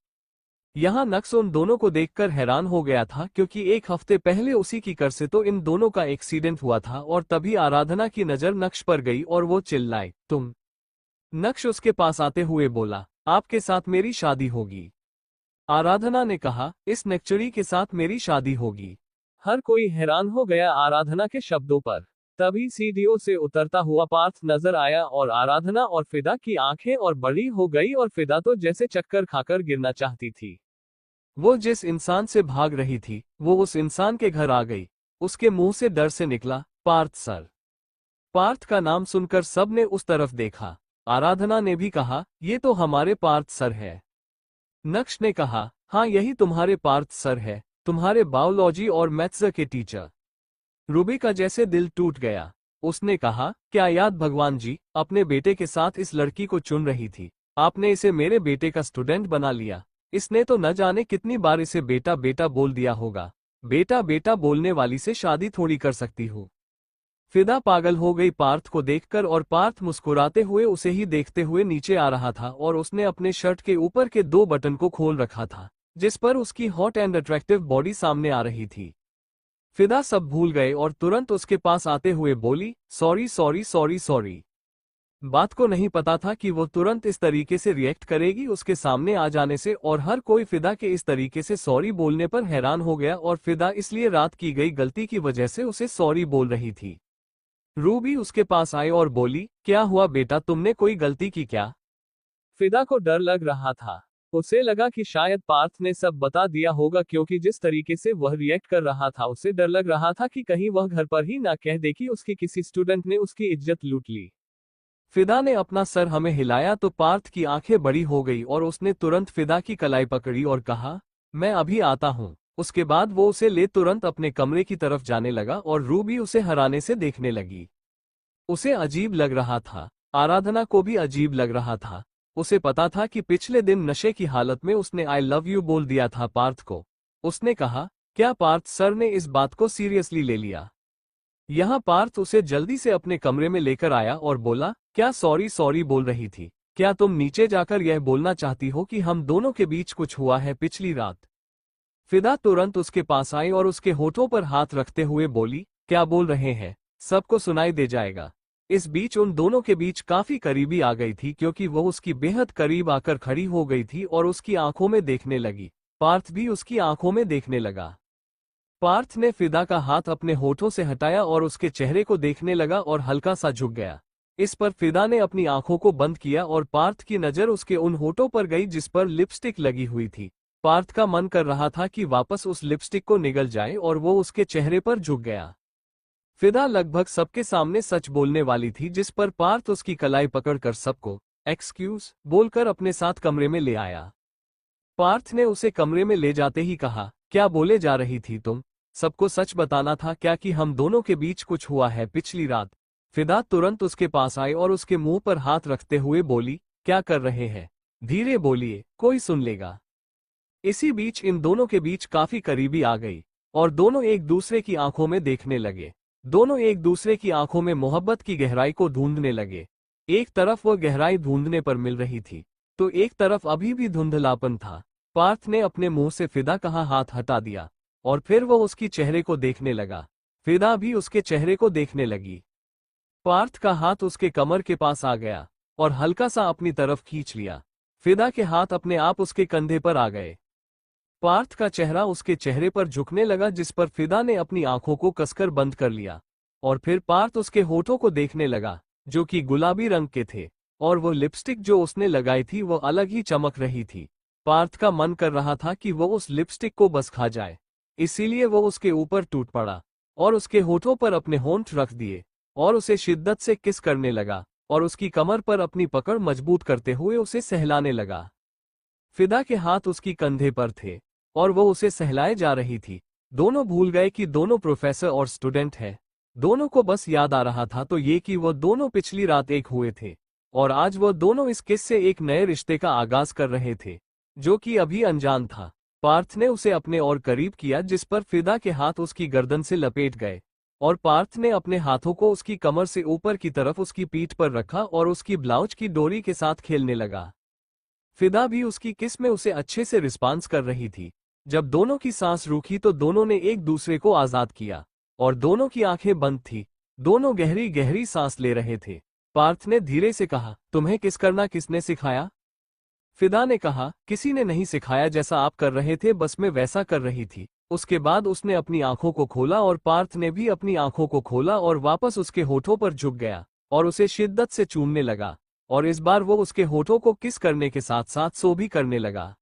[SPEAKER 1] यहाँ नक्श उन दोनों को देखकर हैरान हो गया था क्योंकि एक हफ्ते पहले उसी की कर से तो इन दोनों का एक्सीडेंट हुआ था और तभी आराधना की नजर नक्श पर गई और वो चिल्लाए, तुम। नक्श उसके पास आते हुए बोला, आपके साथ मेरी शादी होगी। आराधना ने कहा, इस नेक्चरी के साथ मेरी शादी होगी। हर कोई हैरान हो गया आराधना के शब्दों पर। तभी सीढ़ियों से उतरता हुआ पार्थ नजर आया और आराधना और फिदा की आंखें और बड़ी हो गई और फिदा तो जैसे चक्कर खाकर गिरना चाहती थी। वो जिस इंसान से भाग रही थी वो उस इंसान के घर आ गई। उसके मुंह से डर से निकला, पार्थ सर। पार्थ का नाम सुनकर सब ने उस तरफ देखा। आराधना ने भी कहा, ये तो हमारे पार्थ सर है। नक्श ने कहा, हाँ यही तुम्हारे पार्थ सर है, तुम्हारे बायोलॉजी और मैथ्स के टीचर। रूबी का जैसे दिल टूट गया। उसने कहा, क्या याद भगवान जी, अपने बेटे के साथ इस लड़की को चुन रही थी, आपने इसे मेरे बेटे का स्टूडेंट बना लिया। इसने तो न जाने कितनी बार इसे बेटा बेटा बोल दिया होगा। बेटा बेटा बोलने वाली से शादी थोड़ी कर सकती हूँ। फिदा पागल हो गई पार्थ को देखकर और पार्थ मुस्कुराते हुए उसे ही देखते हुए नीचे आ रहा था और उसने अपने शर्ट के ऊपर के 2 बटन को खोल रखा था जिस पर उसकी हॉट एंड अट्रैक्टिव बॉडी सामने आ रही थी। फिदा सब भूल गए और तुरंत उसके पास आते हुए बोली, सॉरी सॉरी सॉरी सॉरी। बात को नहीं पता था कि वो तुरंत इस तरीके से रिएक्ट करेगी उसके सामने आ जाने से और हर कोई फिदा के इस तरीके से सॉरी बोलने पर हैरान हो गया और फिदा इसलिए रात की गई गलती की वजह से उसे सॉरी बोल रही थी। रूबी उसके पास आई और बोली, क्या हुआ बेटा, तुमने कोई गलती की क्या? फिदा को डर लग रहा था। उसे लगा कि शायद पार्थ ने सब बता दिया होगा क्योंकि जिस तरीके से वह रिएक्ट कर रहा था उसे डर लग रहा था कि कहीं वह घर पर ही ना कह दे कि उसके किसी स्टूडेंट ने उसकी इज्जत लूट ली। फिदा ने अपना सर हमें हिलाया तो पार्थ की आंखें बड़ी हो गई और उसने तुरंत फिदा की कलाई पकड़ी और कहा, मैं अभी आता हूँ। उसके बाद वो उसे ले तुरंत अपने कमरे की तरफ जाने लगा और रूबी उसे हराने से देखने लगी। उसे अजीब लग रहा था, आराधना को भी अजीब लग रहा था। उसे पता था कि पिछले दिन नशे की हालत में उसने आई लव यू बोल दिया था पार्थ को। उसने कहा, क्या पार्थ सर ने इस बात को सीरियसली ले लिया? यहाँ पार्थ उसे जल्दी से अपने कमरे में लेकर आया और बोला, क्या सॉरी सॉरी बोल रही थी? क्या तुम नीचे जाकर यह बोलना चाहती हो कि हम दोनों के बीच कुछ हुआ है पिछली रात? फिदा तुरंत उसके पास आई और उसके होठों पर हाथ रखते हुए बोली, क्या बोल रहे हैं? सबको सुनाई दे जाएगा। इस बीच उन दोनों के बीच काफी करीबी आ गई थी क्योंकि वह उसकी बेहद करीब आकर खड़ी हो गई थी और उसकी आंखों में देखने लगी। पार्थ भी उसकी आंखों में देखने लगा। पार्थ ने फिदा का हाथ अपने होठों से हटाया और उसके चेहरे को देखने लगा और हल्का सा झुक गया। इस पर फिदा ने अपनी आंखों को बंद किया और पार्थ की नजर उसके उन होठों पर गई जिस पर लिपस्टिक लगी हुई थी। पार्थ का मन कर रहा था कि वापस उस लिपस्टिक को निगल जाए और वो उसके चेहरे पर झुक गया। फिदा लगभग सबके सामने सच बोलने वाली थी जिस पर पार्थ उसकी कलाई पकड़कर सबको एक्सक्यूज बोलकर अपने साथ कमरे में ले आया। पार्थ ने उसे कमरे में ले जाते ही कहा, क्या बोले जा रही थी तुम? सबको सच बताना था क्या कि हम दोनों के बीच कुछ हुआ है पिछली रात? फिदा तुरंत उसके पास आई और उसके मुंह पर हाथ रखते हुए बोली, क्या कर रहे हैं? धीरे बोलिए, कोई सुन लेगा। इसी बीच इन दोनों के बीच काफी करीबी आ गई और दोनों एक दूसरे की आंखों में देखने लगे। दोनों एक दूसरे की आंखों में मोहब्बत की गहराई को ढूंढने लगे। एक तरफ वह गहराई ढूंढने पर मिल रही थी तो एक तरफ अभी भी धुंधलापन था। पार्थ ने अपने मुंह से फिदा का हाथ हटा दिया और फिर वह उसकी चेहरे को देखने लगा। फिदा भी उसके चेहरे को देखने लगी। पार्थ का हाथ उसके कमर के पास आ गया और हल्का सा अपनी तरफ खींच लिया। फिदा के हाथ अपने आप उसके कंधे पर आ गए। पार्थ का चेहरा उसके चेहरे पर झुकने लगा जिस पर फिदा ने अपनी आंखों को कसकर बंद कर लिया और फिर पार्थ उसके होठों को देखने लगा जो कि गुलाबी रंग के थे और वो लिपस्टिक जो उसने लगाई थी वो अलग ही चमक रही थी। पार्थ का मन कर रहा था कि वो उस लिपस्टिक को बस खा जाए, इसीलिए वो उसके ऊपर टूट पड़ा और उसके होठों पर अपने होंठ रख दिए और उसे शिद्दत से किस करने लगा और उसकी कमर पर अपनी पकड़ मजबूत करते हुए उसे सहलाने लगा। फिदा के हाथ उसकी कंधे पर थे और वो उसे सहलाए जा रही थी। दोनों भूल गए कि दोनों प्रोफेसर और स्टूडेंट हैं। दोनों को बस याद आ रहा था तो ये कि वो दोनों पिछली रात एक हुए थे और आज वो दोनों इस किस से एक नए रिश्ते का आगाज कर रहे थे जो कि अभी अनजान था। पार्थ ने उसे अपने और करीब किया जिस पर फिदा के हाथ उसकी गर्दन से लपेट गए और पार्थ ने अपने हाथों को उसकी कमर से ऊपर की तरफ उसकी पीठ पर रखा और उसकी ब्लाउज की डोरी के साथ खेलने लगा। फिदा भी उसकी किस में उसे अच्छे से रिस्पांस कर रही थी। जब दोनों की सांस रुकी तो दोनों ने एक दूसरे को आजाद किया और दोनों की आंखें बंद थी। दोनों गहरी गहरी सांस ले रहे थे। पार्थ ने धीरे से कहा, तुम्हें किस करना किसने सिखाया? फिदा ने कहा, किसी ने नहीं सिखाया, जैसा आप कर रहे थे बस मैं वैसा कर रही थी। उसके बाद उसने अपनी आंखों को खोला और पार्थ ने भी अपनी आंखों को खोला और वापस उसके होठों पर झुक गया और उसे शिद्दत से चूमने लगा। और इस बार वो उसके होठों को किस करने के साथ साथ सो भी करने लगा।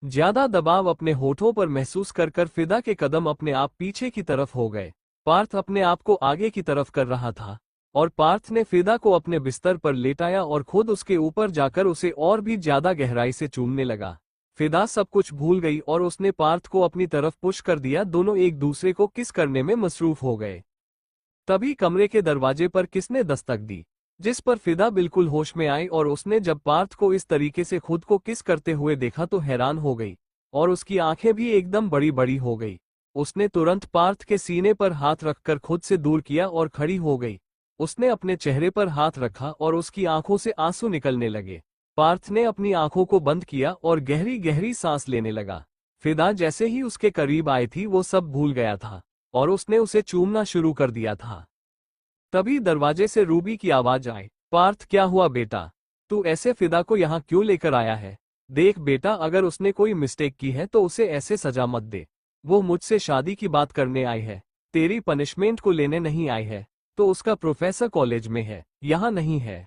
[SPEAKER 1] ज्यादा दबाव अपने होठों पर महसूस कर कर फिदा के कदम अपने आप पीछे की तरफ हो गए। पार्थ अपने आप को आगे की तरफ कर रहा था और पार्थ ने फिदा को अपने बिस्तर पर लेटाया और खुद उसके ऊपर जाकर उसे और भी ज्यादा गहराई से चूमने लगा। फिदा सब कुछ भूल गई और उसने पार्थ को अपनी तरफ पुश कर दिया। दोनों एक दूसरे को किस करने में मसरूफ हो गए। तभी कमरे के दरवाजे पर किसने दस्तक दी, जिस पर फिदा बिल्कुल होश में आई और उसने जब पार्थ को इस तरीके से खुद को किस करते हुए देखा तो हैरान हो गई और उसकी आंखें भी एकदम बड़ी बड़ी हो गई। उसने तुरंत पार्थ के सीने पर हाथ रखकर खुद से दूर किया और खड़ी हो गई। उसने अपने चेहरे पर हाथ रखा और उसकी आंखों से आंसू निकलने लगे। पार्थ ने अपनी आंखों को बंद किया और गहरी गहरी सांस लेने लगा। फिदा जैसे ही उसके करीब आई थी वो सब भूल गया था और उसने उसे चूमना शुरू कर दिया था। तभी दरवाजे से रूबी की आवाज आई, पार्थ क्या हुआ बेटा, तू ऐसे फिदा को यहाँ क्यों लेकर आया है? देख बेटा, अगर उसने कोई मिस्टेक की है तो उसे ऐसे सजा मत दे। वो मुझसे शादी की बात करने आई है, तेरी पनिशमेंट को लेने नहीं आई है। तो उसका प्रोफेसर कॉलेज में है, यहाँ नहीं है।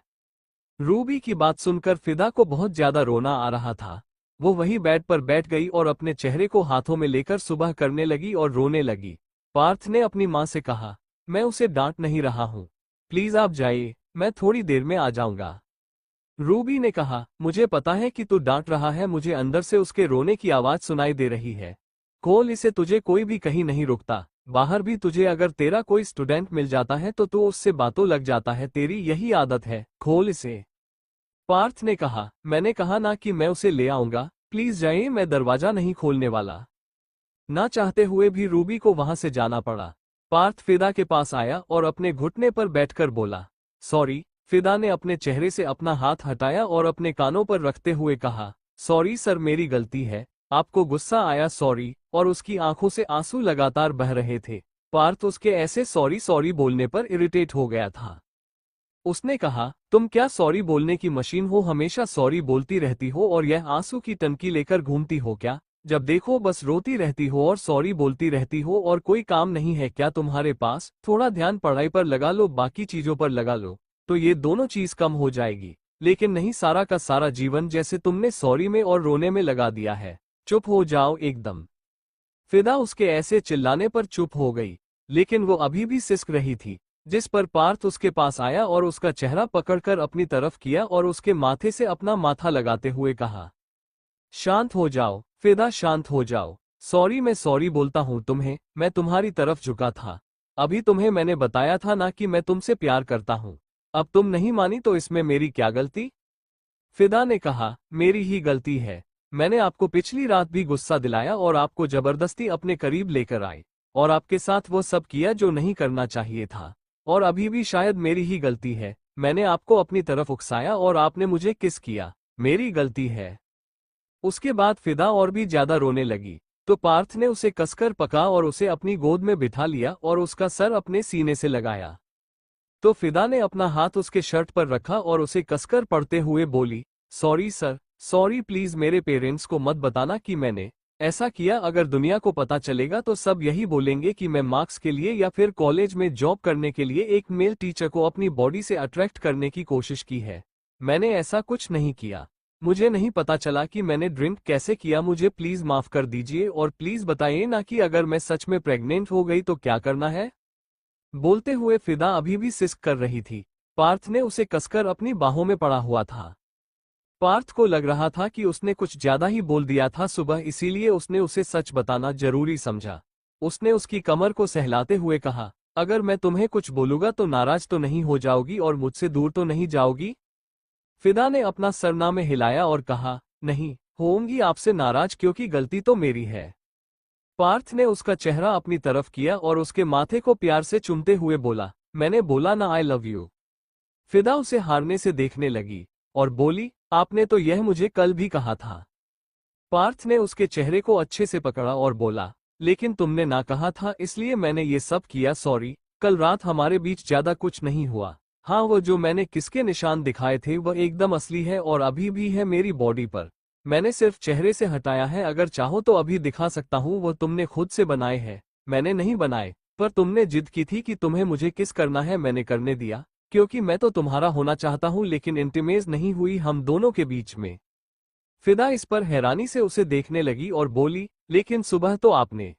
[SPEAKER 1] रूबी की बात सुनकर फिदा को बहुत ज्यादा रोना आ रहा था। वो वही बेड पर बैठ गई और अपने चेहरे को हाथों में लेकर सुबह करने लगी और रोने लगी। पार्थ ने अपनी माँ से कहा, मैं उसे डांट नहीं रहा हूँ, प्लीज आप जाइए, मैं थोड़ी देर में आ जाऊंगा। रूबी ने कहा, मुझे पता है कि तू डांट रहा है, मुझे अंदर से उसके रोने की आवाज सुनाई दे रही है। खोल इसे, तुझे कोई भी कहीं नहीं रुकता। बाहर भी तुझे अगर तेरा कोई स्टूडेंट मिल जाता है तो तू उससे बातों लग जाता है, तेरी यही आदत है, खोल इसे। पार्थ ने कहा, मैंने कहा ना कि मैं उसे ले आऊंगा, प्लीज जाइए, मैं दरवाजा नहीं खोलने वाला। ना चाहते हुए भी रूबी को वहां से जाना पड़ा। पार्थ फिदा के पास आया और अपने घुटने पर बैठकर बोला, सॉरी। फिदा ने अपने चेहरे से अपना हाथ हटाया और अपने कानों पर रखते हुए कहा, सॉरी सर, मेरी गलती है, आपको गुस्सा आया, सॉरी। और उसकी आंखों से आंसू लगातार बह रहे थे। पार्थ उसके ऐसे सॉरी सॉरी बोलने पर इरिटेट हो गया था। उसने कहा, तुम क्या सॉरी बोलने की मशीन हो? हमेशा सॉरी बोलती रहती हो और यह आंसू की टंकी लेकर घूमती हो क्या? जब देखो बस रोती रहती हो और सॉरी बोलती रहती हो और कोई काम नहीं है क्या तुम्हारे पास? थोड़ा ध्यान पढ़ाई पर लगा लो, बाकी चीजों पर लगा लो, तो ये दोनों चीज कम हो जाएगी। लेकिन नहीं, सारा का सारा जीवन जैसे तुमने सॉरी में और रोने में लगा दिया है। चुप हो जाओ एकदम। फिदा उसके ऐसे चिल्लाने पर चुप हो गई, लेकिन वो अभी भी सिसक रही थी। जिस पर पार्थ उसके पास आया और उसका चेहरा पकड़कर अपनी तरफ किया और उसके माथे से अपना माथा लगाते हुए कहा, शांत हो जाओ फिदा, शांत हो जाओ। सॉरी, मैं सॉरी बोलता हूँ तुम्हें, मैं तुम्हारी तरफ झुका था। अभी तुम्हें मैंने बताया था ना कि मैं तुमसे प्यार करता हूँ। अब तुम नहीं मानी तो इसमें मेरी क्या गलती? फिदा ने कहा, मेरी ही गलती है। मैंने आपको पिछली रात भी गुस्सा दिलाया और आपको जबरदस्ती अपने करीब लेकर आई और आपके साथ वो सब किया जो नहीं करना चाहिए था। और अभी भी शायद मेरी ही गलती है। मैंने आपको अपनी तरफ उकसाया और आपने मुझे किस किया, मेरी गलती है। उसके बाद फिदा और भी ज्यादा रोने लगी, तो पार्थ ने उसे कसकर पकड़ा और उसे अपनी गोद में बिठा लिया और उसका सर अपने सीने से लगाया। तो फिदा ने अपना हाथ उसके शर्ट पर रखा और उसे कसकर पड़ते हुए बोली, सॉरी सर, सॉरी, प्लीज मेरे पेरेंट्स को मत बताना कि मैंने ऐसा किया। अगर दुनिया को पता चलेगा तो सब यही बोलेंगे कि मैं मार्क्स के लिए या फिर कॉलेज में जॉब करने के लिए एक मेल टीचर को अपनी बॉडी से अट्रैक्ट करने की कोशिश की है। मैंने ऐसा कुछ नहीं किया। मुझे नहीं पता चला कि मैंने ड्रिंक कैसे किया। मुझे प्लीज माफ कर दीजिए और प्लीज बताइए ना कि अगर मैं सच में प्रेग्नेंट हो गई तो क्या करना है। बोलते हुए फिदा अभी भी सिसक कर रही थी। पार्थ ने उसे कसकर अपनी बाहों में पड़ा हुआ था। पार्थ को लग रहा था कि उसने कुछ ज्यादा ही बोल दिया था सुबह, इसीलिए उसने उसे सच बताना जरूरी समझा। उसने उसकी कमर को सहलाते हुए कहा, अगर मैं तुम्हें कुछ बोलूंगा तो नाराज तो नहीं हो जाओगी और मुझसे दूर तो नहीं जाओगी? फिदा ने अपना सरनामे हिलाया और कहा, नहीं होंगी आपसे नाराज, क्योंकि गलती तो मेरी है। पार्थ ने उसका चेहरा अपनी तरफ किया और उसके माथे को प्यार से चूमते हुए बोला, मैंने बोला ना आई लव यू। फिदा उसे हारने से देखने लगी और बोली, आपने तो यह मुझे कल भी कहा था। पार्थ ने उसके चेहरे को अच्छे से पकड़ा और बोला, लेकिन तुमने ना कहा था इसलिए मैंने ये सब किया। सॉरी, कल रात हमारे बीच ज्यादा कुछ नहीं हुआ। हाँ, वो जो मैंने किसके निशान दिखाए थे वह एकदम असली है और अभी भी है मेरी बॉडी पर। मैंने सिर्फ चेहरे से हटाया है, अगर चाहो तो अभी दिखा सकता हूँ। वो तुमने खुद से बनाए हैं, मैंने नहीं बनाए। पर तुमने जिद की थी कि तुम्हें मुझे किस करना है, मैंने करने दिया, क्योंकि मैं तो तुम्हारा होना चाहता हूँ, लेकिन इंटिमेज नहीं हुई हम दोनों के बीच में। फिदा इस पर हैरानी से उसे देखने लगी और बोली, लेकिन सुबह तो आपने।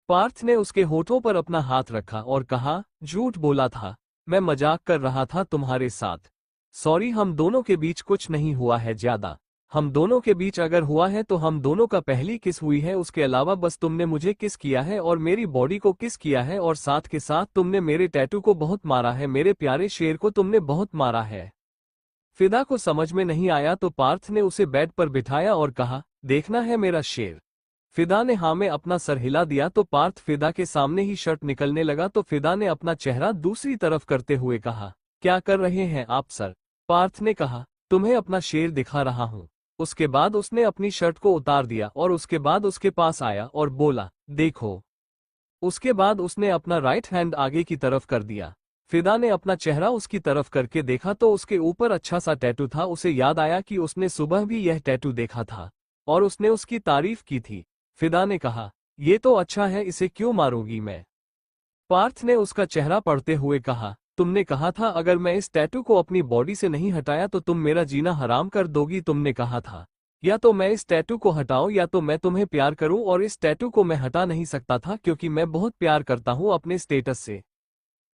[SPEAKER 1] पार्थ ने उसके होठों पर अपना हाथ रखा और कहा, झूठ बोला था, मैं मजाक कर रहा था तुम्हारे साथ। सॉरी, हम दोनों के बीच कुछ नहीं हुआ है ज्यादा। हम दोनों के बीच अगर हुआ है तो हम दोनों का पहली किस हुई है, उसके अलावा बस तुमने मुझे किस किया है और मेरी बॉडी को किस किया है, और साथ के साथ तुमने मेरे टैटू को बहुत मारा है, मेरे प्यारे शेर को तुमने बहुत मारा है। फिदा को समझ में नहीं आया तो पार्थ ने उसे बेड पर बिठाया और कहा, देखना है मेरा शेर। फिदा ने हाँ में अपना सर हिला दिया तो पार्थ फिदा के सामने ही शर्ट निकलने लगा तो फिदा ने अपना चेहरा दूसरी तरफ करते हुए कहा, क्या कर रहे हैं आप सर? पार्थ ने कहा, तुम्हें अपना शेर दिखा रहा हूँ। उसके बाद उसने अपनी शर्ट को उतार दिया और उसके बाद उसके पास आया और बोला, देखो। उसके बाद उसने अपना राइट हैंड आगे की तरफ कर दिया। फिदा ने अपना चेहरा उसकी तरफ करके देखा तो उसके ऊपर अच्छा सा टैटू था। उसे याद आया कि उसने सुबह भी यह टैटू देखा था और उसने उसकी तारीफ की थी। फिदा ने कहा, ये तो अच्छा है, इसे क्यों मारूंगी मैं? पार्थ ने उसका चेहरा पढ़ते हुए कहा, तुमने कहा था अगर मैं इस टैटू को अपनी बॉडी से नहीं हटाया तो तुम मेरा जीना हराम कर दोगी। तुमने कहा था या तो मैं इस टैटू को हटाऊं या तो मैं तुम्हें प्यार करूं, और इस टैटू को मैं हटा नहीं सकता था क्योंकि मैं बहुत प्यार करता हूं अपने स्टेटस से।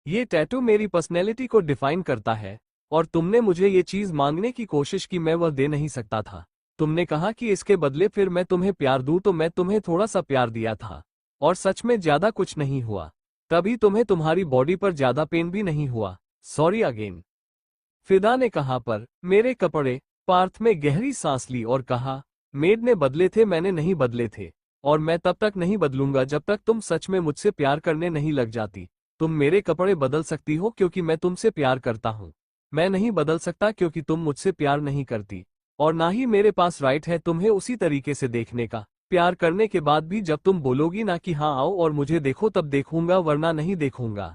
[SPEAKER 1] ये टैटू मेरी पर्सनैलिटी को डिफाइन करता है और तुमने मुझे ये चीज मांगने की कोशिश की, मैं वह दे नहीं सकता था। तुमने कहा कि इसके बदले फिर मैं तुम्हें प्यार दूं तो मैं तुम्हें थोड़ा सा प्यार दिया था और सच में ज्यादा कुछ नहीं हुआ। तभी तुम्हें तुम्हारी बॉडी पर ज्यादा पेन भी नहीं हुआ। Sorry again. फिदा ने कहा, पर मेरे कपड़े? पार्थ में गहरी सांस ली और कहा, मेड ने बदले थे, मैंने नहीं बदले थे, और मैं तब तक नहीं बदलूंगा जब तक तुम सच में मुझसे प्यार करने नहीं लग जाती। तुम मेरे कपड़े बदल सकती हो क्योंकि मैं तुमसे प्यार करता हूँ, मैं नहीं बदल सकता क्योंकि तुम मुझसे प्यार नहीं करती, और ना ही मेरे पास राइट है तुम्हें उसी तरीके से देखने का। प्यार करने के बाद भी जब तुम बोलोगी ना कि हाँ आओ और मुझे देखो तब देखूंगा, वरना नहीं देखूंगा।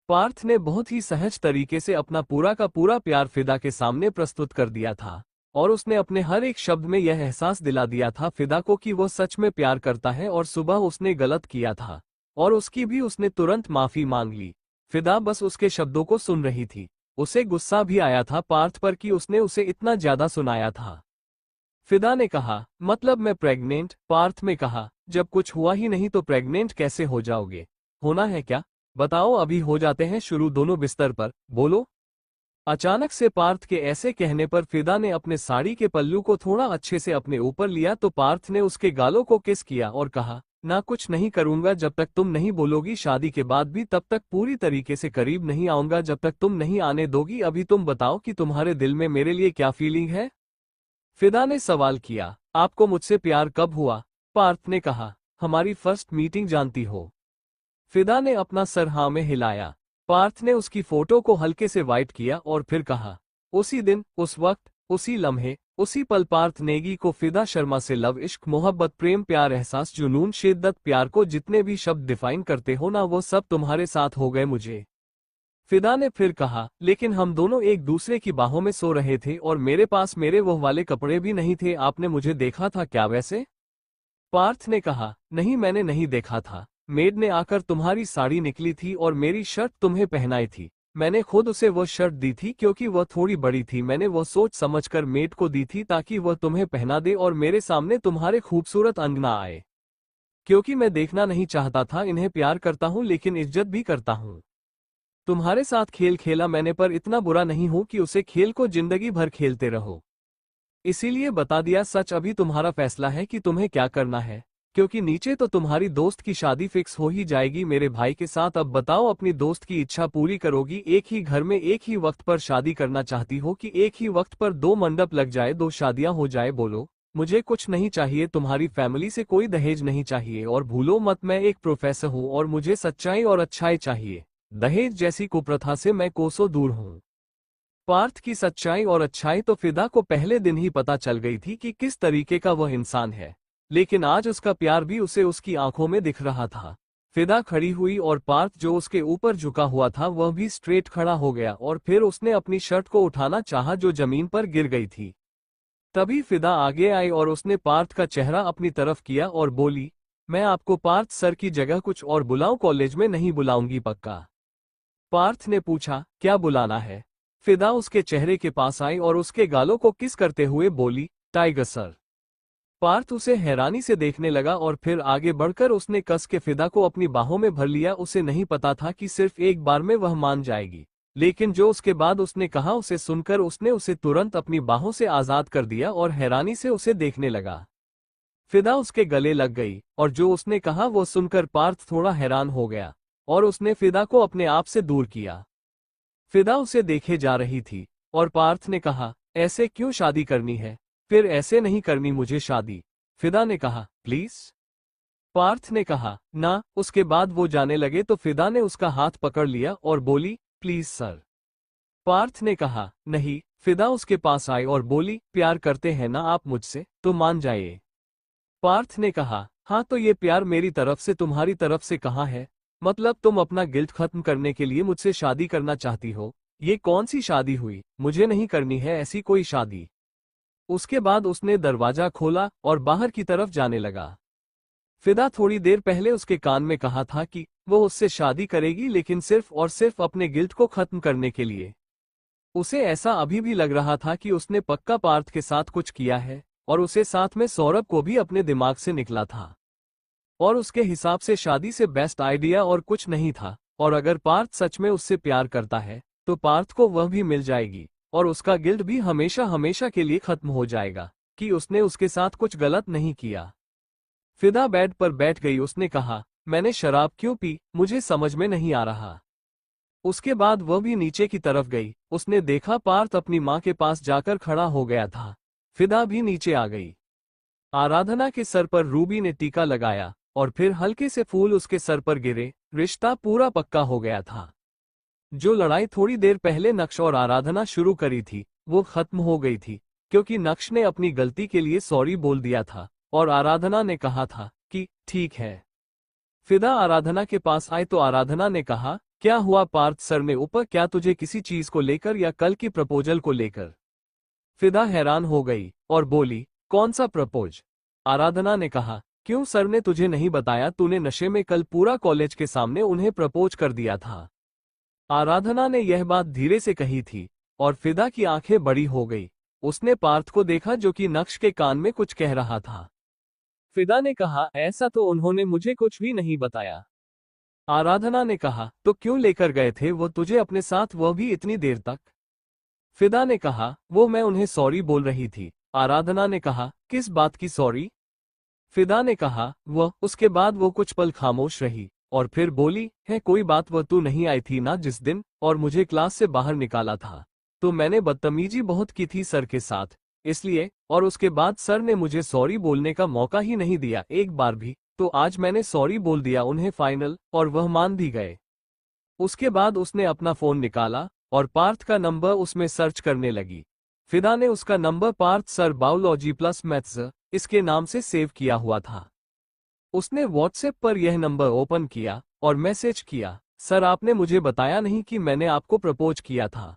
[SPEAKER 1] पार्थ ने बहुत ही सहज तरीके से अपना पूरा का पूरा प्यार फिदा के सामने प्रस्तुत कर दिया था और उसने अपने हर एक शब्द में यह एहसास दिला दिया था फिदा को कि वो सच में प्यार करता है और सुबह उसने गलत किया था और उसकी भी उसने तुरंत माफी मांग ली। फिदा बस उसके शब्दों को सुन रही थी। उसे गुस्सा भी आया था पार्थ पर कि उसने उसे इतना ज्यादा सुनाया था। फिदा ने कहा, मतलब मैं प्रेग्नेंट? पार्थ में कहा, जब कुछ हुआ ही नहीं तो प्रेग्नेंट कैसे हो जाओगे? होना है क्या? बताओ, अभी हो जाते हैं शुरू, दोनों बिस्तर पर, बोलो। अचानक से पार्थ के ऐसे कहने पर फिदा ने अपने साड़ी के पल्लू को थोड़ा अच्छे से अपने ऊपर लिया तो पार्थ ने उसके गालों को किस किया और कहा, ना कुछ नहीं करूंगा जब तक तुम नहीं बोलोगी, शादी के बाद भी तब तक पूरी तरीके से करीब नहीं आऊंगा जब तक तुम नहीं आने दोगी। अभी तुम बताओ कि तुम्हारे दिल में मेरे लिए क्या फीलिंग है? फिदा ने सवाल किया, आपको मुझसे प्यार कब हुआ? पार्थ ने कहा, हमारी फर्स्ट मीटिंग, जानती हो। फिदा ने अपना सर हाँ में हिलाया। पार्थ ने उसकी फोटो को हल्के से वाइट किया और फिर कहा, उसी दिन, उस वक्त, उसी लम्हे, उसी पल। पार्थ नेगी को फिदा शर्मा से लव, इश्क, मोहब्बत, प्रेम, प्यार, एहसास, जुनून, शिद्दत, प्यार को जितने भी शब्द डिफाइन करते हो ना, वो सब तुम्हारे साथ हो गए मुझे। फिदा ने फिर कहा, लेकिन हम दोनों एक दूसरे की बाहों में सो रहे थे और मेरे पास मेरे वो वाले कपड़े भी नहीं थे, आपने मुझे देखा था क्या वैसे? पार्थ ने कहा, नहीं मैंने नहीं देखा था, मेड ने आकर तुम्हारी साड़ी निकली थी और मेरी शर्ट तुम्हें पहनाई थी। मैंने खुद उसे वो शर्ट दी थी क्योंकि वह थोड़ी बड़ी थी, मैंने वो सोच समझकर मेड को दी थी ताकि वह तुम्हें पहना दे और मेरे सामने तुम्हारे खूबसूरत अंग ना आए, क्योंकि मैं देखना नहीं चाहता था। इन्हें प्यार करता हूँ लेकिन इज्जत भी करता हूँ। तुम्हारे साथ खेल खेला मैंने, पर इतना बुरा नहीं हूं कि उसे खेल को जिंदगी भर खेलते रहो। इसीलिए बता दिया सच, अभी तुम्हारा फैसला है कि तुम्हें क्या करना है, क्योंकि नीचे तो तुम्हारी दोस्त की शादी फिक्स हो ही जाएगी मेरे भाई के साथ। अब बताओ, अपनी दोस्त की इच्छा पूरी करोगी? एक ही घर में एक ही वक्त पर शादी करना चाहती हो कि एक ही वक्त पर दो मंडप लग जाए, दो शादियां हो जाए? बोलो। मुझे कुछ नहीं चाहिए, तुम्हारी फैमिली से कोई दहेज नहीं चाहिए, और भूलो मत मैं एक प्रोफेसर हूँ और मुझे सच्चाई और अच्छाई चाहिए। दहेज जैसी कुप्रथा से मैं कोसों दूर हूँ। पार्थ की सच्चाई और अच्छाई तो फिदा को पहले दिन ही पता चल गई थी कि किस तरीके का वह इंसान है, लेकिन आज उसका प्यार भी उसे उसकी आंखों में दिख रहा था। फिदा खड़ी हुई और पार्थ जो उसके ऊपर झुका हुआ था वह भी स्ट्रेट खड़ा हो गया और फिर उसने अपनी शर्ट को उठाना चाहा जो जमीन पर गिर गई थी। तभी फिदा आगे आई और उसने पार्थ का चेहरा अपनी तरफ किया और बोली, मैं आपको पार्थ सर की जगह कुछ और बुलाऊं, कॉलेज में नहीं बुलाऊंगी पक्का। पार्थ ने पूछा, क्या बुलाना है? फिदा उसके चेहरे के पास आई और उसके गालों को किस करते हुए बोली, टाइगर सर। पार्थ उसे हैरानी से देखने लगा और फिर आगे बढ़कर उसने कस के फिदा को अपनी बाहों में भर लिया। उसे नहीं पता था कि सिर्फ एक बार में वह मान जाएगी, लेकिन जो उसके बाद उसने कहा उसे सुनकर उसने उसे तुरंत अपनी बाहों से आजाद कर दिया और हैरानी से उसे देखने लगा। फिदा उसके गले लग गई और जो उसने कहा वो सुनकर पार्थ थोड़ा हैरान हो गया और उसने फिदा को अपने आप से दूर किया। फिदा उसे देखे जा रही थी और पार्थ ने कहा, ऐसे क्यों शादी करनी है? फिर ऐसे नहीं करनी मुझे शादी। फिदा ने कहा, प्लीज। पार्थ ने कहा, ना। उसके बाद वो जाने लगे तो फिदा ने उसका हाथ पकड़ लिया और बोली, प्लीज सर। पार्थ ने कहा, नहीं। फिदा उसके पास आई और बोली, प्यार करते हैं ना आप मुझसे, तो मान जाइए। पार्थ ने कहा, हाँ तो ये प्यार मेरी तरफ से तुम्हारी तरफ से कहाँ है? मतलब तुम अपना गिल्ट खत्म करने के लिए मुझसे शादी करना चाहती हो? ये कौन सी शादी हुई? मुझे नहीं करनी है ऐसी कोई शादी। उसके बाद उसने दरवाजा खोला और बाहर की तरफ जाने लगा। फिदा थोड़ी देर पहले उसके कान में कहा था कि वो उससे शादी करेगी, लेकिन सिर्फ और सिर्फ अपने गिल्ट को खत्म करने के लिए। उसे ऐसा अभी भी लग रहा था कि उसने पक्का पार्थ के साथ कुछ किया है और उसे साथ में सौरभ को भी अपने दिमाग से निकला था और उसके हिसाब से शादी से बेस्ट आइडिया और कुछ नहीं था। और अगर पार्थ सच में उससे प्यार करता है तो पार्थ को वह भी मिल जाएगी और उसका गिल्ट भी हमेशा हमेशा के लिए खत्म हो जाएगा कि उसने उसके साथ कुछ गलत नहीं किया। फिदा बेड पर बैठ गई। उसने कहा, मैंने शराब क्यों पी? मुझे समझ में नहीं आ रहा। उसके बाद वह भी नीचे की तरफ गई। उसने देखा पार्थ अपनी माँ के पास जाकर खड़ा हो गया था। फिदा भी नीचे आ गई। आराधना के सर पर रूबी ने टीका लगाया और फिर हल्के से फूल उसके सर पर गिरे। रिश्ता पूरा पक्का हो गया था। जो लड़ाई थोड़ी देर पहले नक्श और आराधना शुरू करी थी वो खत्म हो गई थी, क्योंकि नक्श ने अपनी गलती के लिए सॉरी बोल दिया था और आराधना ने कहा था कि ठीक है। फिदा आराधना के पास आए तो आराधना ने कहा, क्या हुआ पार्थ सर ने ऊपर? क्या तुझे किसी चीज को लेकर या कल की प्रपोजल को लेकर? फिदा हैरान हो गई और बोली, कौन सा प्रपोज? आराधना ने कहा, क्यों सर ने तुझे नहीं बताया? तूने नशे में कल पूरा कॉलेज के सामने उन्हें प्रपोज कर दिया था। आराधना ने यह बात धीरे से कही थी और फिदा की आंखें बड़ी हो गई। उसने पार्थ को देखा जो कि नक्श के कान में कुछ कह रहा था। फिदा ने कहा, ऐसा तो उन्होंने मुझे कुछ भी नहीं बताया। आराधना ने कहा, तो क्यों लेकर गए थे वो तुझे अपने साथ, वह भी इतनी देर तक? फिदा ने कहा, वो मैं उन्हें सॉरी बोल रही थी। आराधना ने कहा, किस बात की सॉरी? फिदा ने कहा, वह। उसके बाद वो कुछ पल खामोश रही और फिर बोली, है कोई बात? वह तू नहीं आई थी ना जिस दिन और मुझे क्लास से बाहर निकाला था, तो मैंने बदतमीजी बहुत की थी सर के साथ, इसलिए। और उसके बाद सर ने मुझे सॉरी बोलने का मौका ही नहीं दिया एक बार भी, तो आज मैंने सॉरी बोल दिया उन्हें फाइनल, और वह मान भी गए। उसके बाद उसने अपना फोन निकाला और पार्थ का नंबर उसमें सर्च करने लगी। फिदा ने उसका number Parth sir biology plus maths इसके नाम से सेव किया हुआ था। उसने व्हाट्सएप पर यह नंबर ओपन किया और मैसेज किया, सर आपने मुझे बताया नहीं कि मैंने आपको प्रपोज किया था।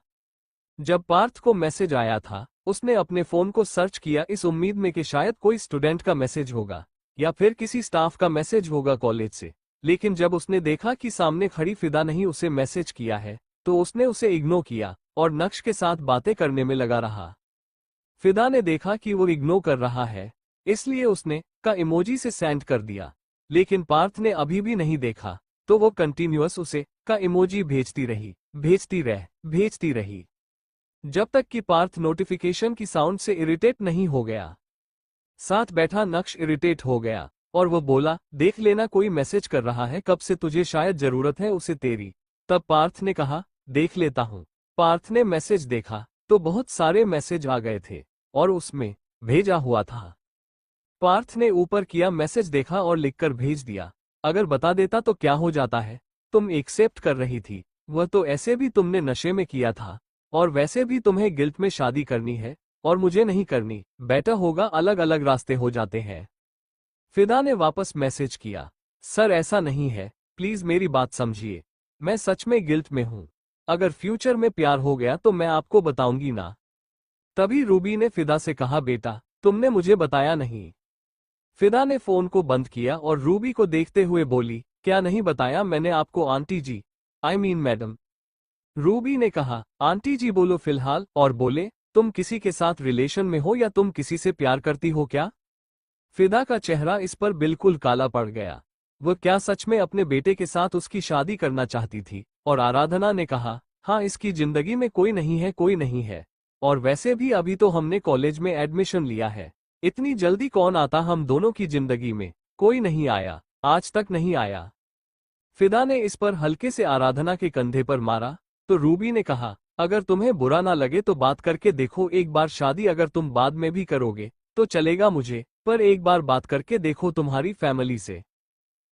[SPEAKER 1] जब पार्थ को मैसेज आया था उसने अपने फोन को सर्च किया इस उम्मीद में कि शायद कोई स्टूडेंट का मैसेज होगा या फिर किसी स्टाफ का मैसेज होगा कॉलेज से, लेकिन जब उसने देखा कि सामने खड़ी फिदा नहीं उसे मैसेज किया है तो उसने उसे इग्नोर किया और नक्श के साथ बातें करने में लगा रहा। फिदा ने देखा कि वो इग्नोर कर रहा है, इसलिए उसने का इमोजी से सेंड कर दिया, लेकिन पार्थ ने अभी भी नहीं देखा तो वो कंटिन्यूअस उसे का इमोजी भेजती रही जब तक कि पार्थ नोटिफिकेशन की साउंड से इरिटेट नहीं हो गया। साथ बैठा नक्श इरिटेट हो गया और वो बोला, देख लेना कोई मैसेज कर रहा है, कब से तुझे शायद जरूरत है उसे तेरी। तब पार्थ ने कहा, देख लेता हूं। पार्थ ने मैसेज देखा तो बहुत सारे मैसेज आ गए थे और उसमें भेजा हुआ था। पार्थ ने ऊपर किया मैसेज देखा और लिखकर भेज दिया, अगर बता देता तो क्या हो जाता है? तुम एक्सेप्ट कर रही थी, वह तो ऐसे भी तुमने नशे में किया था और वैसे भी तुम्हें गिल्ट में शादी करनी है और मुझे नहीं करनी, बेटर होगा अलग अलग रास्ते हो जाते हैं। फिदा ने वापस मैसेज किया, सर ऐसा नहीं है, प्लीज मेरी बात समझिए, मैं सच में गिल्ट में हूं। अगर फ्यूचर में प्यार हो गया तो मैं आपको बताऊंगी ना। तभी रूबी ने फिदा से कहा, बेटा तुमने मुझे बताया नहीं। फिदा ने फोन को बंद किया और रूबी को देखते हुए बोली, क्या नहीं बताया मैंने आपको aunty ji, I mean madam. Ruby ने कहा, आंटी जी बोलो फिलहाल, और बोले, तुम किसी के साथ रिलेशन में हो या तुम किसी से प्यार करती हो क्या? फिदा का चेहरा इस पर बिल्कुल काला पड़ गया। वह क्या सच में अपने बेटे के साथ उसकी शादी करना चाहती थी? और आराधना ने कहा, हाँ इसकी जिंदगी में कोई नहीं है, कोई नहीं है। और वैसे भी अभी तो हमने कॉलेज में एडमिशन लिया है, इतनी जल्दी कौन आता हम दोनों की जिंदगी में? कोई नहीं आया, आज तक नहीं आया। फिदा ने इस पर हल्के से आराधना के कंधे पर मारा तो रूबी ने कहा, अगर तुम्हें बुरा ना लगे तो बात करके देखो, एक बार शादी अगर तुम बाद में भी करोगे तो चलेगा मुझे, पर एक बार बात करके देखो तुम्हारी फैमिली से।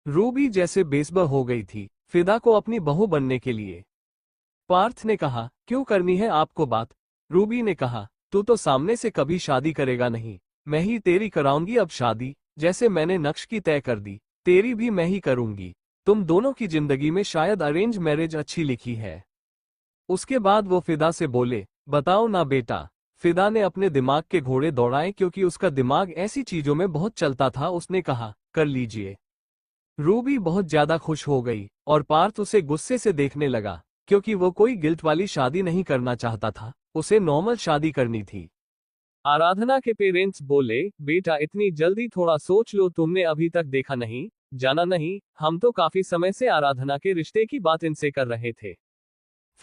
[SPEAKER 1] रूबी जैसे बेसब्र हो गई थी फिदा को अपनी बहू बनने के लिए। पार्थ ने कहा, क्यों करनी है आपको बात? रूबी ने कहा, तू तो सामने से कभी शादी करेगा नहीं, मैं ही तेरी कराऊंगी अब शादी, जैसे मैंने नक्श की तय कर दी, तेरी भी मैं ही करूंगी। तुम दोनों की जिंदगी में शायद अरेंज मैरिज अच्छी लिखी है। उसके बाद वो फिदा से बोले, बताओ ना बेटा। फिदा ने अपने दिमाग के घोड़े दौड़ाए क्योंकि उसका दिमाग ऐसी चीजों में बहुत चलता था। उसने कहा, कर लीजिए। रूबी बहुत ज्यादा खुश हो गई और पार्थ उसे गुस्से से देखने लगा क्योंकि वो कोई गिल्ट वाली शादी नहीं करना चाहता था, उसे नॉर्मल शादी करनी थी। आराधना के पेरेंट्स बोले, बेटा इतनी जल्दी थोड़ा सोच लो, तुमने अभी तक देखा नहीं, जाना नहीं, हम तो काफी समय से आराधना के रिश्ते की बात इनसे कर रहे थे।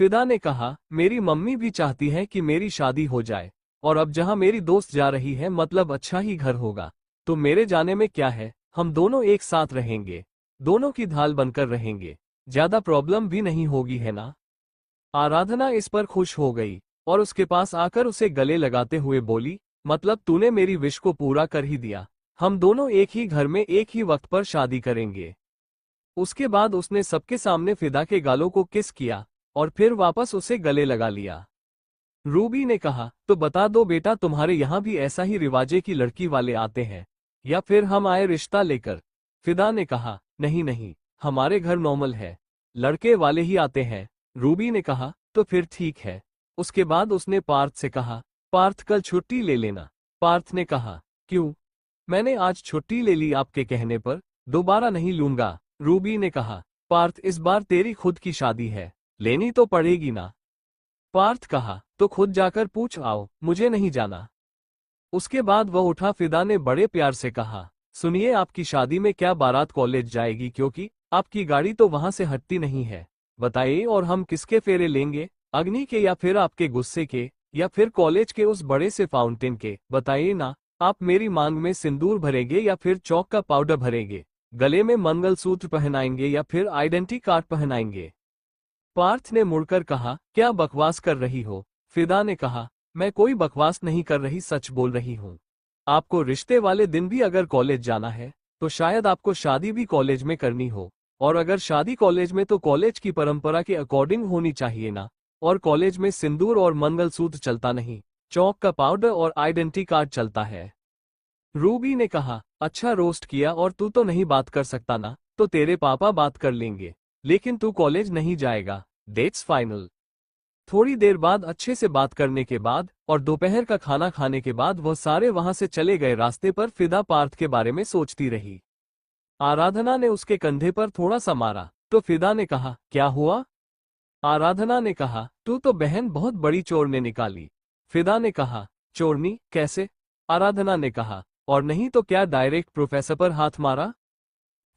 [SPEAKER 1] फिदा ने कहा, मेरी मम्मी भी चाहती है कि मेरी शादी हो जाए, और अब जहां मेरी दोस्त जा रही है मतलब अच्छा ही घर होगा, तो मेरे जाने में क्या है, हम दोनों एक साथ रहेंगे, दोनों की ढाल बनकर रहेंगे, ज्यादा प्रॉब्लम भी नहीं होगी, है ना? आराधना इस पर खुश हो गई और उसके पास आकर उसे गले लगाते हुए बोली, मतलब तूने मेरी विश को पूरा कर ही दिया, हम दोनों एक ही घर में एक ही वक्त पर शादी करेंगे। उसके बाद उसने सबके सामने फिदा के गालों को किस किया और फिर वापस उसे गले लगा लिया। रूबी ने कहा, तो बता दो बेटा, तुम्हारे यहाँ भी ऐसा ही रिवाजे की लड़की वाले आते हैं या फिर हम आए रिश्ता लेकर? फिदा ने कहा, नहीं नहीं, हमारे घर नॉर्मल है, लड़के वाले ही आते हैं। रूबी ने कहा, तो फिर ठीक है। उसके बाद उसने पार्थ से कहा, पार्थ कल छुट्टी ले लेना। पार्थ ने कहा, क्यों? मैंने आज छुट्टी ले ली आपके कहने पर, दोबारा नहीं लूंगा। रूबी ने कहा, पार्थ इस बार तेरी खुद की शादी है, लेनी तो पड़ेगी ना। पार्थ कहा, तो खुद जाकर पूछ आओ, मुझे नहीं जाना। उसके बाद वह उठा। फिदा ने बड़े प्यार से कहा, सुनिए, आपकी शादी में क्या बारात कॉलेज जाएगी? क्योंकि आपकी गाड़ी तो वहां से हटती नहीं है। बताइए, और हम किसके फेरे लेंगे? अग्नि के या फिर आपके गुस्से के या फिर कॉलेज के उस बड़े से फाउंटेन के? बताइए ना। आप मेरी मांग में सिंदूर भरेंगे या फिर चौक का पाउडर भरेंगे? गले में मंगलसूत्र पहनाएंगे या फिर आइडेंटिटी कार्ड पहनाएंगे? पार्थ ने मुड़कर कहा, क्या बकवास कर रही हो? फिदा ने कहा, मैं कोई बकवास नहीं कर रही, सच बोल रही हूँ। आपको रिश्ते वाले दिन भी अगर कॉलेज जाना है तो शायद आपको शादी भी कॉलेज में करनी हो, और अगर शादी कॉलेज में तो कॉलेज की परंपरा के अकॉर्डिंग होनी चाहिए ना। और कॉलेज में सिंदूर और मंगलसूत्र चलता नहीं, चौक का पाउडर और आइडेंटिटी कार्ड चलता है। रूबी ने कहा, अच्छा रोस्ट किया, और तू तो नहीं बात कर सकता ना, तो तेरे पापा बात कर लेंगे, लेकिन तू कॉलेज नहीं जाएगा, डेट्स फाइनल। थोड़ी देर बाद अच्छे से बात करने के बाद और दोपहर का खाना खाने के बाद वह सारे वहां से चले गए। रास्ते पर फिदा पार्थ के बारे में सोचती रही। आराधना ने उसके कंधे पर थोड़ा सा मारा तो फिदा ने कहा, क्या हुआ? आराधना ने कहा, तू तो बहन बहुत बड़ी चोरने निकाली। फिदा ने कहा, चोरनी कैसे? आराधना ने कहा, और नहीं तो क्या डायरेक्ट प्रोफेसर पर हाथ मारा?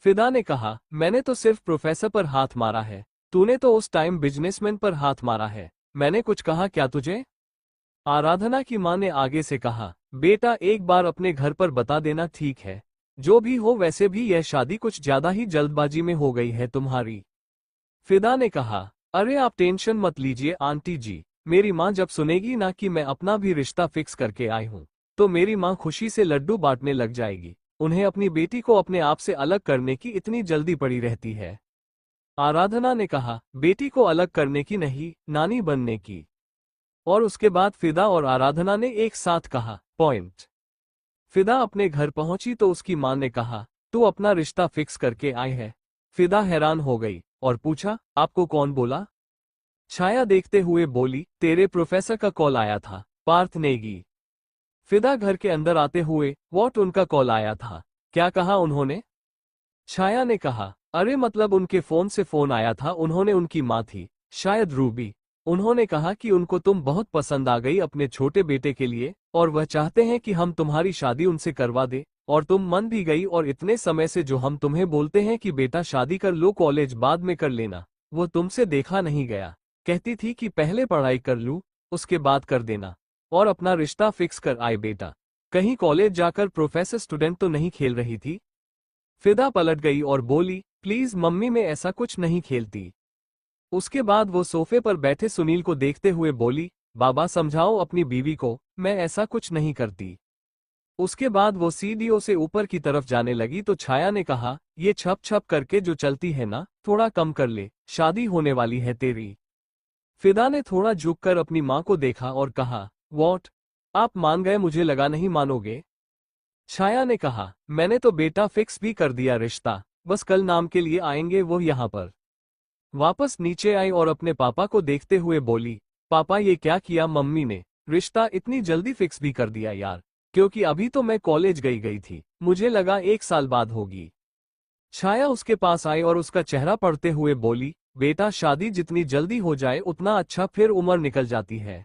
[SPEAKER 1] फिदा ने कहा, मैंने तो सिर्फ प्रोफेसर पर हाथ मारा है, तूने तो उस टाइम बिजनेसमैन पर हाथ मारा है, मैंने कुछ कहा क्या तुझे? आराधना की मां ने आगे से कहा, बेटा एक बार अपने घर पर बता देना, ठीक है? जो भी हो, वैसे भी यह शादी कुछ ज्यादा ही जल्दबाजी में हो गई है तुम्हारी। फिदा ने कहा, अरे आप टेंशन मत लीजिए आंटी जी, मेरी माँ जब सुनेगी ना कि मैं अपना भी रिश्ता फिक्स करके आई हूँ तो मेरी माँ खुशी से लड्डू बांटने लग जाएगी। उन्हें अपनी बेटी को अपने आप से अलग करने की इतनी जल्दी पड़ी रहती है। आराधना ने कहा, बेटी को अलग करने की नहीं, नानी बनने की। और उसके बाद फिदा और आराधना ने एक साथ कहा, पॉइंट। फिदा अपने घर पहुंची तो उसकी मां ने कहा, तू अपना रिश्ता फिक्स करके आई है। फिदा हैरान हो गई और पूछा, आपको कौन बोला? छाया देखते हुए बोली, तेरे प्रोफेसर का कॉल आया था, पार्थ नेगी। फिदा घर के अंदर आते हुए, व्हाट, उनका कॉल आया था? क्या कहा उन्होंने? छाया ने कहा, अरे मतलब उनके फोन से फोन आया था, उन्होंने, उनकी माँ थी, शायद रूबी। उन्होंने कहा कि उनको तुम बहुत पसंद आ गई अपने छोटे बेटे के लिए, और वह चाहते हैं कि हम तुम्हारी शादी उनसे करवा दे, और तुम मन भी गई, और इतने समय से जो हम तुम्हें बोलते हैं कि बेटा शादी कर लो, कॉलेज बाद में कर लेना, वो तुमसे देखा नहीं गया। कहती थी कि पहले पढ़ाई कर लूं, उसके बाद कर देना, और अपना रिश्ता फिक्स कर आए बेटा। कहीं कॉलेज जाकर प्रोफेसर स्टूडेंट तो नहीं खेल रही थी? फिदा पलट गई और बोली, प्लीज मम्मी, मैं ऐसा कुछ नहीं खेलती। उसके बाद वो सोफे पर बैठे सुनील को देखते हुए बोली, बाबा समझाओ अपनी बीवी को, मैं ऐसा कुछ नहीं करती। उसके बाद वो सीढ़ियों से ऊपर की तरफ जाने लगी तो छाया ने कहा, ये छप छप करके जो चलती है ना, थोड़ा कम कर ले, शादी होने वाली है तेरी। फिदा ने थोड़ा झुककर अपनी मां को देखा और कहा, व्हाट, आप मान गए? मुझे लगा नहीं मानोगे। छाया ने कहा, मैंने तो बेटा फिक्स भी कर दिया रिश्ता, बस कल नाम के लिए आएंगे वो यहाँ पर। वापस नीचे आई और अपने पापा को देखते हुए बोली, पापा ये क्या किया मम्मी ने, रिश्ता इतनी जल्दी फिक्स भी कर दिया यार, क्योंकि अभी तो मैं कॉलेज गई थी, मुझे लगा 1 साल बाद होगी। छाया उसके पास आई और उसका चेहरा पढ़ते हुए बोली, बेटा शादी जितनी जल्दी हो जाए उतना अच्छा, फिर उम्र निकल जाती है।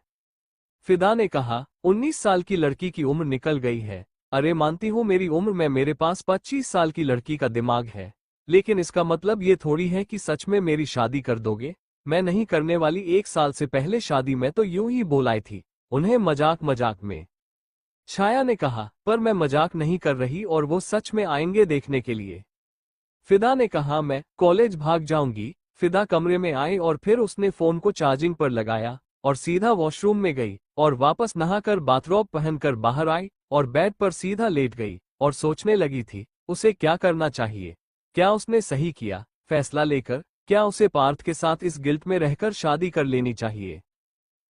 [SPEAKER 1] फिदा ने कहा, 19 साल की लड़की की उम्र निकल गई है। अरे मानती हूँ मेरी उम्र में मेरे पास 25 साल की लड़की का दिमाग है, लेकिन इसका मतलब ये थोड़ी है कि सच में मेरी शादी कर दोगे। मैं नहीं करने वाली, 1 साल से पहले शादी मैं तो यूं ही बोलाई थी उन्हें, मजाक मजाक में। छाया ने कहा, पर मैं मजाक नहीं कर रही, और वो सच में आएंगे देखने के लिए। फिदा ने कहा, मैं कॉलेज भाग जाऊंगी। फिदा कमरे में आई और फिर उसने फोन को चार्जिंग पर लगाया और सीधा वॉशरूम में गई, और वापस नहाकर बाथरोब पहनकर बाहर आई और बेड पर सीधा लेट गई और सोचने लगी थी उसे क्या करना चाहिए। क्या उसने सही किया फैसला लेकर? क्या उसे पार्थ के साथ इस गिल्ट में रहकर शादी कर लेनी चाहिए?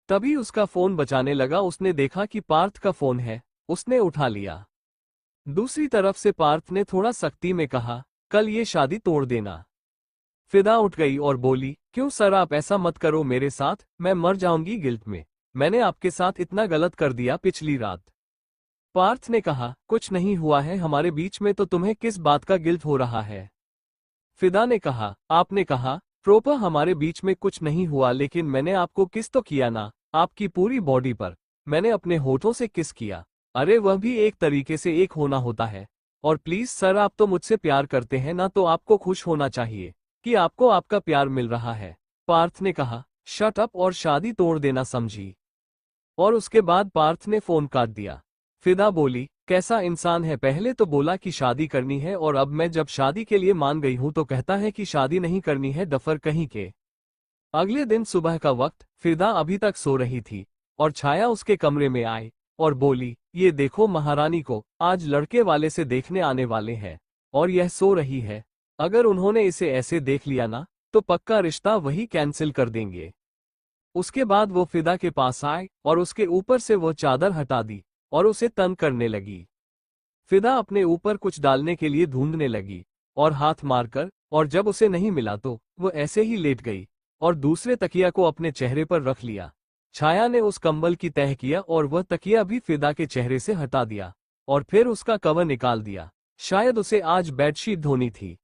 [SPEAKER 1] तभी उसका फोन बजाने लगा, उसने देखा कि पार्थ का फोन है, उसने उठा लिया। दूसरी तरफ से पार्थ ने थोड़ा सख्ती में कहा, कल ये शादी तोड़ देना। फिदा उठ गई और बोली, क्यों सर, आप ऐसा मत करो मेरे साथ, मैं मर जाऊंगी गिल्ट में, मैंने आपके साथ इतना गलत कर दिया पिछली रात। पार्थ ने कहा, कुछ नहीं हुआ है हमारे बीच में, तो तुम्हें किस बात का गिल्ट हो रहा है? फिदा ने कहा, आपने कहा प्रोपर हमारे बीच में कुछ नहीं हुआ, लेकिन मैंने आपको किस तो किया ना, आपकी पूरी बॉडी पर। मैंने अपने होठों से किस किया, अरे वह भी एक तरीके से एक होना होता है। और प्लीज सर, आप तो मुझसे प्यार करते हैं ना, तो आपको खुश होना चाहिए कि आपको आपका प्यार मिल रहा है। पार्थ ने कहा, शट अप और शादी तोड़ देना, समझी? और उसके बाद पार्थ ने फोन काट दिया। फिदा बोली, कैसा इंसान है, पहले तो बोला कि शादी करनी है, और अब मैं जब शादी के लिए मान गई हूं तो कहता है कि शादी नहीं करनी है, डफर कहीं के। अगले दिन सुबह का वक्त, फिदा अभी तक सो रही थी और छाया उसके कमरे में आई और बोली, ये देखो महारानी को आज लड़के वाले से देखने आने वाले हैं, और यह सो रही है। अगर उन्होंने इसे ऐसे देख लिया ना, तो पक्का रिश्ता वही कैंसिल कर देंगे। उसके बाद वो फिदा के पास आए और उसके ऊपर से वो चादर हटा दी और उसे तंग करने लगी। फिदा अपने ऊपर कुछ डालने के लिए ढूंढने लगी और हाथ मारकर, और जब उसे नहीं मिला तो वो ऐसे ही लेट गई और दूसरे तकिया को अपने चेहरे पर रख लिया। छाया ने उस कंबल की तह किया और वह तकिया भी फिदा के चेहरे से हटा दिया और फिर उसका कवर निकाल दिया। शायद उसे आज बेडशीट धोनी थी।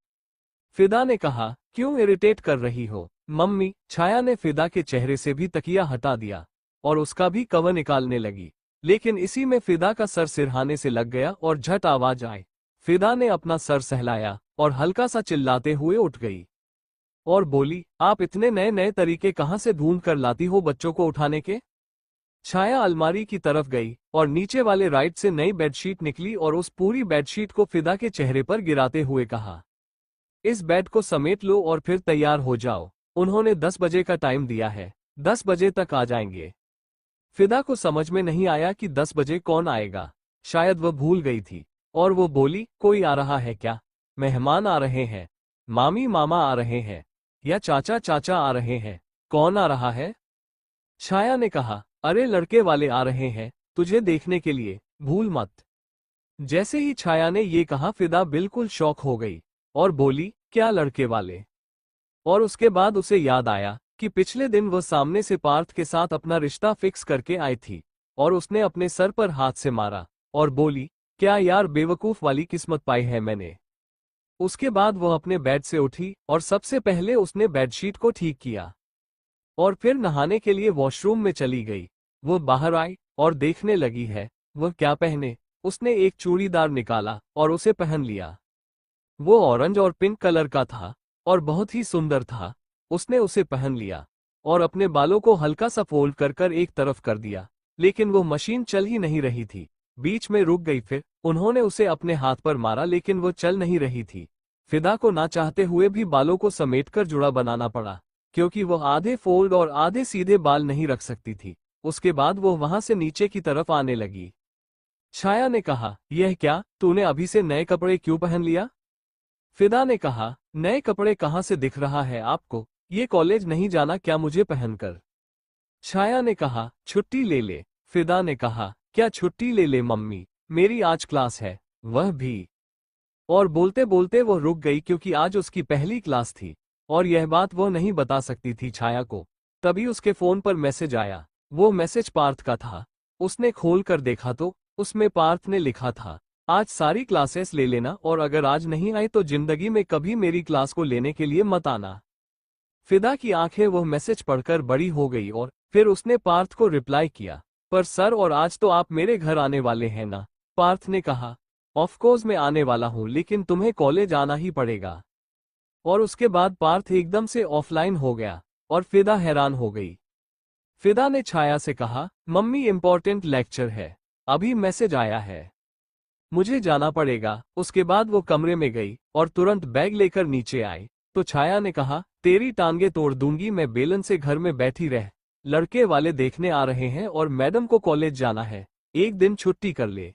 [SPEAKER 1] फिदा ने कहा, क्यों इरिटेट कर रही हो मम्मी? छाया ने फिदा के चेहरे से भी तकिया हटा दिया और उसका भी कवर निकालने लगी, लेकिन इसी में फिदा का सर सिरहाने से लग गया और झट आवाज आई। फिदा ने अपना सर सहलाया और हल्का सा चिल्लाते हुए उठ गई और बोली, आप इतने नए नए तरीके कहाँ से ढूंढ कर लाती हो बच्चों को उठाने के? छाया अलमारी की तरफ गई और नीचे वाले राइट से नई बेडशीट निकली और उस पूरी बेडशीट को फिदा के चेहरे पर गिराते हुए कहा, इस बेड को समेट लो और फिर तैयार हो जाओ। उन्होंने 10 बजे का टाइम दिया है, 10 बजे तक आ जाएंगे। फिदा को समझ में नहीं आया कि 10 बजे कौन आएगा, शायद वह भूल गई थी और वो बोली, कोई आ रहा है क्या? मेहमान आ रहे हैं, मामी मामा आ रहे हैं, या चाचा चाचा आ रहे हैं, कौन आ रहा है? छाया ने कहा, अरे लड़के वाले आ रहे हैं तुझे देखने के लिए, भूल मत। जैसे ही छाया ने ये कहा फिदा बिल्कुल शॉक हो गई और बोली, क्या लड़के वाले? और उसके बाद उसे याद आया कि पिछले दिन वह सामने से पार्थ के साथ अपना रिश्ता फिक्स करके आई थी और उसने अपने सर पर हाथ से मारा और बोली, क्या यार बेवकूफ वाली किस्मत पाई है मैंने। उसके बाद वह अपने बेड से उठी और सबसे पहले उसने बेडशीट को ठीक किया और फिर नहाने के लिए वॉशरूम में चली गई। वह बाहर आई और देखने लगी है वह क्या पहने। उसने एक चूड़ीदार निकाला और उसे पहन लिया। वो ऑरेंज और पिंक कलर का था और बहुत ही सुंदर था। उसने उसे पहन लिया और अपने बालों को हल्का सा फोल्ड कर कर एक तरफ कर दिया, लेकिन वो मशीन चल ही नहीं रही थी, बीच में रुक गई। फिर उन्होंने उसे अपने हाथ पर मारा लेकिन वो चल नहीं रही थी। फिदा को ना चाहते हुए भी बालों को समेटकर जुड़ा बनाना पड़ा, क्योंकि वो आधे फोल्ड और आधे सीधे बाल नहीं रख सकती थी। उसके बाद वो वहां से नीचे की तरफ आने लगी। छाया ने कहा, यह क्या, तूने अभी से नए कपड़े क्यों पहन लिया? फिदा ने कहा, नए कपड़े कहाँ से दिख रहा है आपको, ये कॉलेज नहीं जाना क्या मुझे पहनकर? छाया ने कहा, छुट्टी ले ले। फिदा ने कहा, क्या छुट्टी ले ले मम्मी, मेरी आज क्लास है। वह भी। और बोलते बोलते वो रुक गई क्योंकि आज उसकी पहली क्लास थी और यह बात वो नहीं बता सकती थी छाया को। तभी उसके फोन पर मैसेज आया। वो मैसेज पार्थ का था। उसने खोल कर देखा तो उसमें पार्थ ने लिखा था, आज सारी क्लासेस ले लेना और अगर आज नहीं आई तो जिंदगी में कभी मेरी क्लास को लेने के लिए मत आना। फिदा की आंखें वो मैसेज पढ़कर बड़ी हो गई और फिर उसने पार्थ को रिप्लाई किया, पर सर और आज तो आप मेरे घर आने वाले हैं ना? पार्थ ने कहा, ऑफ कोर्स मैं आने वाला हूं लेकिन तुम्हें कॉलेज आना ही पड़ेगा। और उसके बाद पार्थ एकदम से ऑफलाइन हो गया और फिदा हैरान हो गई। फिदा ने छाया से कहा, मम्मी इम्पोर्टेंट लेक्चर है, अभी मैसेज आया है, मुझे जाना पड़ेगा। उसके बाद वो कमरे में गई और तुरंत बैग लेकर नीचे आई तो छाया ने कहा, तेरी टांगे तोड़ दूंगी मैं, बेलन से घर में बैठी रह। लड़के वाले देखने आ रहे हैं और मैडम को कॉलेज जाना है, एक दिन छुट्टी कर ले।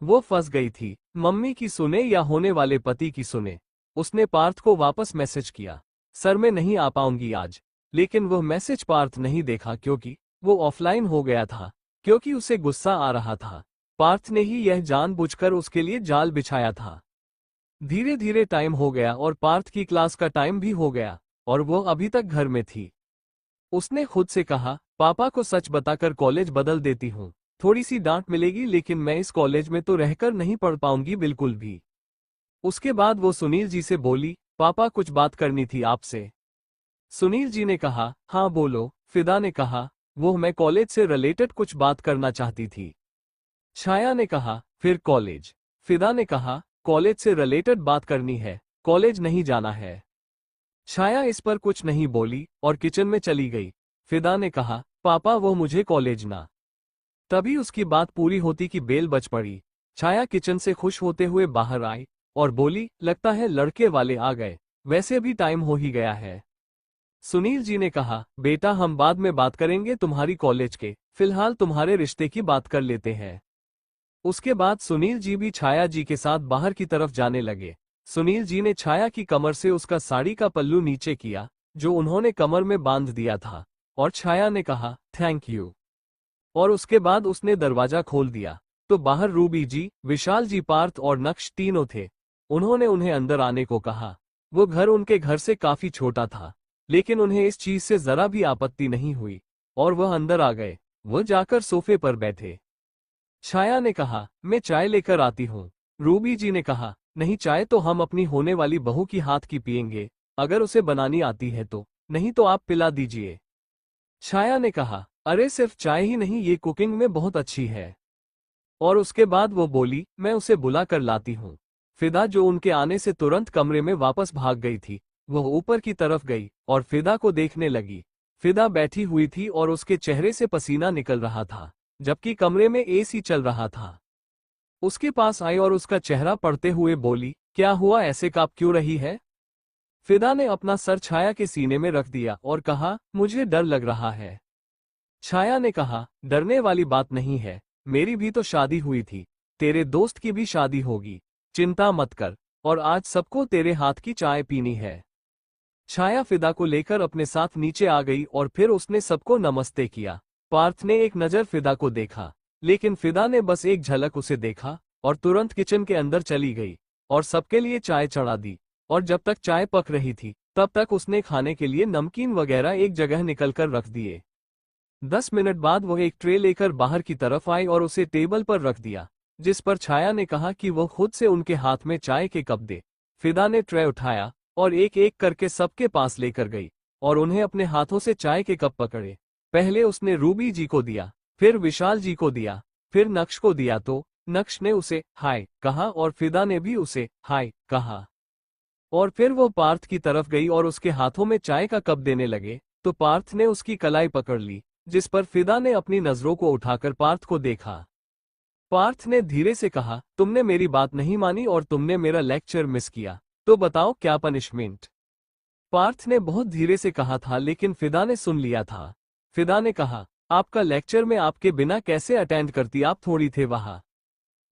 [SPEAKER 1] वो फंस गई थी, मम्मी की सुने या होने वाले पति की सुने। उसने पार्थ को वापस मैसेज किया, सर मैं नहीं आ पाऊंगी आज। लेकिन वह मैसेज पार्थ नहीं देखा क्योंकि वो ऑफलाइन हो गया था, क्योंकि उसे गुस्सा आ रहा था। पार्थ ने ही यह जानबूझकर उसके लिए जाल बिछाया था। धीरे धीरे टाइम हो गया और पार्थ की क्लास का टाइम भी हो गया और वो अभी तक घर में थी। उसने खुद से कहा, पापा को सच बताकर कॉलेज बदल देती हूँ, थोड़ी सी डांट मिलेगी लेकिन मैं इस कॉलेज में तो रहकर नहीं पढ़ पाऊंगी बिल्कुल भी। उसके बाद वो सुनील जी से बोली, पापा कुछ बात करनी थी आपसे। सुनील जी ने कहा, हाँ बोलो। फिदा ने कहा, वो मैं कॉलेज से रिलेटेड कुछ बात करना चाहती थी। छाया ने कहा, फिर कॉलेज? फिदा ने कहा, कॉलेज से रिलेटेड बात करनी है, कॉलेज नहीं जाना है। छाया इस पर कुछ नहीं बोली और किचन में चली गई। फिदा ने कहा, पापा वो मुझे कॉलेज ना। तभी उसकी बात पूरी होती कि बेल बज पड़ी। छाया किचन से खुश होते हुए बाहर आई और बोली, लगता है लड़के वाले आ गए, वैसे भी टाइम हो ही गया है। सुनील जी ने कहा, बेटा हम बाद में बात करेंगे तुम्हारी कॉलेज के, फिलहाल तुम्हारे रिश्ते की बात कर लेते हैं। उसके बाद सुनील जी भी छाया जी के साथ बाहर की तरफ जाने लगे। सुनील जी ने छाया की कमर से उसका साड़ी का पल्लू नीचे किया जो उन्होंने कमर में बांध दिया था और छाया ने कहा, थैंक यू। और उसके बाद उसने दरवाजा खोल दिया तो बाहर रूबी जी, विशाल जी, पार्थ और नक्श तीनों थे। उन्होंने उन्हें अंदर आने को कहा। वो घर उनके घर से काफी छोटा था लेकिन उन्हें इस चीज से जरा भी आपत्ति नहीं हुई और वह अंदर आ गए। वह जाकर सोफे पर बैठे। छाया ने कहा, मैं चाय लेकर आती हूँ। रूबी जी ने कहा, नहीं, चाय तो हम अपनी होने वाली बहू की हाथ की पियेंगे, अगर उसे बनानी आती है तो, नहीं तो आप पिला दीजिए। छाया ने कहा, अरे सिर्फ चाय ही नहीं, ये कुकिंग में बहुत अच्छी है। और उसके बाद वो बोली, मैं उसे बुला कर लाती हूँ। फिदा जो उनके आने से तुरंत कमरे में वापस भाग गई थी, वह ऊपर की तरफ गई और फिदा को देखने लगी। फिदा बैठी हुई थी और उसके चेहरे से पसीना निकल रहा था जबकि कमरे में एसी चल रहा था। उसके पास आई और उसका चेहरा पढ़ते हुए बोली, क्या हुआ, ऐसे कांप क्यों रही है? फिदा ने अपना सर छाया के सीने में रख दिया और कहा, मुझे डर लग रहा है। छाया ने कहा, डरने वाली बात नहीं है, मेरी भी तो शादी हुई थी, तेरे दोस्त की भी शादी होगी, चिंता मत कर, और आज सबको तेरे हाथ की चाय पीनी है। छाया फिदा को लेकर अपने साथ नीचे आ गई और फिर उसने सबको नमस्ते किया। पार्थ ने एक नज़र फिदा को देखा, लेकिन फिदा ने बस एक झलक उसे देखा और तुरंत किचन के अंदर चली गई और सबके लिए चाय चढ़ा दी। और जब तक चाय पक रही थी तब तक उसने खाने के लिए नमकीन वगैरह एक जगह निकलकर रख दिए। 10 मिनट बाद वह एक ट्रे लेकर बाहर की तरफ आई और उसे टेबल पर रख दिया, जिस पर छाया ने कहा कि वह खुद से उनके हाथ में चाय के कप दे। फिदा ने ट्रे उठाया और एक एक करके सबके पास लेकर गई और उन्हें अपने हाथों से चाय के कप पकड़े। पहले उसने रूबी जी को दिया, फिर विशाल जी को दिया, फिर नक्श को दिया तो नक्श ने उसे हाय कहा और फिदा ने भी उसे हाय कहा। और फिर वो पार्थ की तरफ गई और उसके हाथों में चाय का कप देने लगे तो पार्थ ने उसकी कलाई पकड़ ली, जिस पर फिदा ने अपनी नजरों को उठाकर पार्थ को देखा। पार्थ ने धीरे से कहा, तुमने मेरी बात नहीं मानी और तुमने मेरा लेक्चर मिस किया, तो बताओ क्या पनिशमेंट। पार्थ ने बहुत धीरे से कहा था, लेकिन फिदा ने सुन लिया था। फिदा ने कहा, आपका लेक्चर में आपके बिना कैसे अटेंड करती, आप थोड़ी थे वहां।